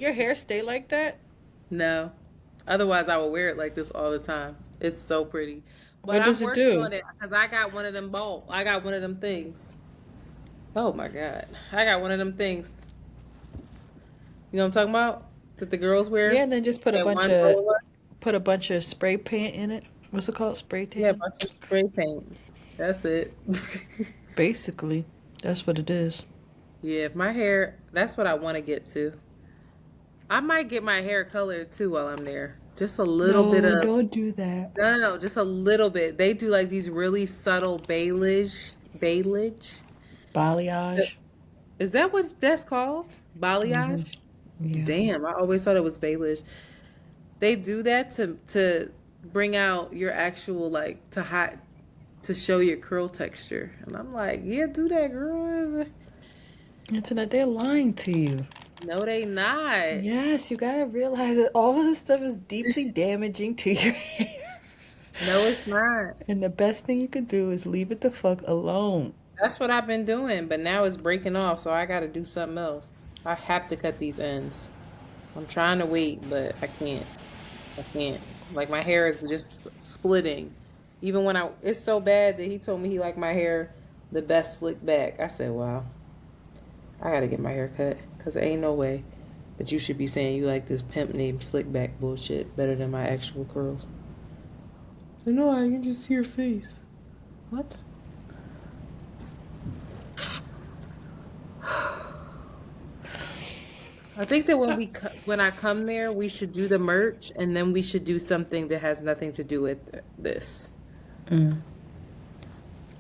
your hair stay like that? No. Otherwise, I would wear it like this all the time. It's so pretty. But What does it do? on it because I got one of them I got one of them things. Oh my God. I got one of them things. You know what I'm talking about? That the girls wear? Yeah, and then just put a bunch of spray paint in it. What's it called? Spray tan? Yeah, bunch of spray paint. That's it. Basically, that's what it is. Yeah, if my hair, that's what I want to get to. I might get my hair colored too while I'm there. Just a little bit of. Don't do that. No, just a little bit. They do like these really subtle balayage. Balayage. Is that what that's called? Balayage? Yeah. Damn, I always thought it was balayage. They do that to bring out your actual to show your curl texture. And I'm like, yeah, do that, girl. Internet, they're lying to you. No, they not. Yes, you gotta realize that all of this stuff is deeply damaging to your hair. No, it's not. And the best thing you could do is leave it the fuck alone. That's what I've been doing, but now it's breaking off, so I gotta do something else. I have to cut these ends. I'm trying to wait, but I can't. Like my hair is just splitting. Even when it's so bad that he told me he liked my hair the best slick back. I said, wow, I gotta get my hair cut because there ain't no way that you should be saying you like this pimp named slick back bullshit better than my actual curls. So no, I can just see your face. What? I think that when I come there, we should do the merch, and then we should do something that has nothing to do with this. Mm.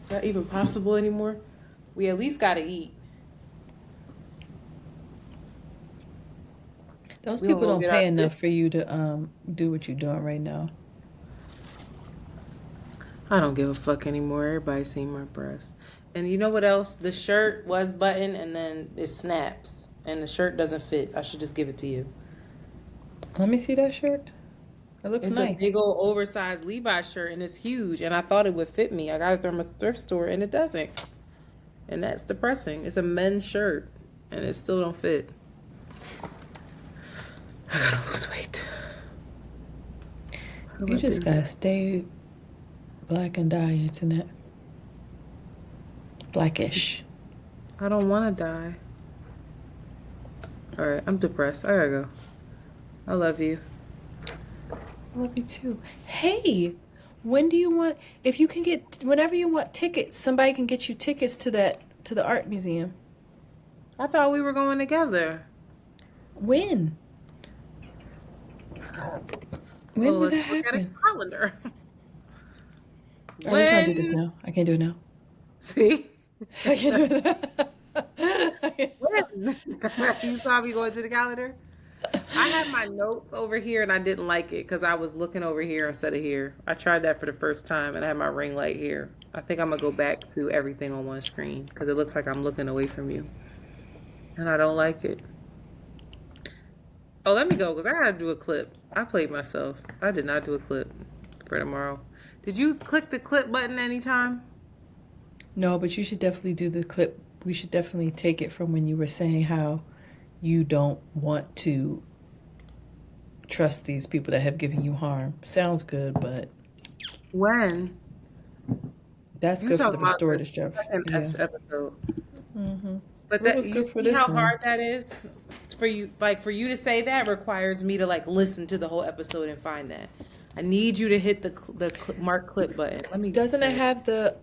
It's not even possible anymore. We at least gotta eat. Those We people gonna don't get pay our- enough for you to do what you're doing right now. I don't give a fuck anymore. Everybody's seen my breasts. And you know what else? The shirt was buttoned, and then it snaps, and the shirt doesn't fit. I should just give it to you. Let me see that shirt. It looks It's nice. a big old oversized Levi's shirt, and it's huge, and I thought it would fit me. I got it from a thrift store, and it doesn't. And that's depressing. It's a men's shirt, and it still don't fit. I gotta lose weight. How do You I just do gotta that? stay black and die, Antoinette. Blackish. I don't want to die. All right, I'm depressed. I gotta go. I love you. I love you too. Hey, when do you want? If you can get, whenever you want tickets, somebody can get you tickets to the art museum. I thought we were going together. When? When Well, would that let's look at a happen? calendar. All right, let's not do this now. I can't do it now. See? I can't do it. When? You saw me going to the calendar? I had my notes over here and I didn't like it because I was looking over here instead of here. I tried that for the first time and I had my ring light here. I think I'm going to go back to everything on one screen because it looks like I'm looking away from you. And I don't like it. Oh, let me go because I got to do a clip. I played myself. I did not do a clip for tomorrow. Did you click the clip button anytime? No, but you should definitely do the clip. We should definitely take it from when you were saying how you don't want to trust these people that have given you harm. Sounds good, but When? that's You good for talking the about restorative stuff. second Yeah. episode. Mm-hmm. But What that was you good for see this how one? hard that is for you. Like for you to say that requires me to like listen to the whole episode and find that. I need you to hit the mark clip button. Let me. Doesn't it have the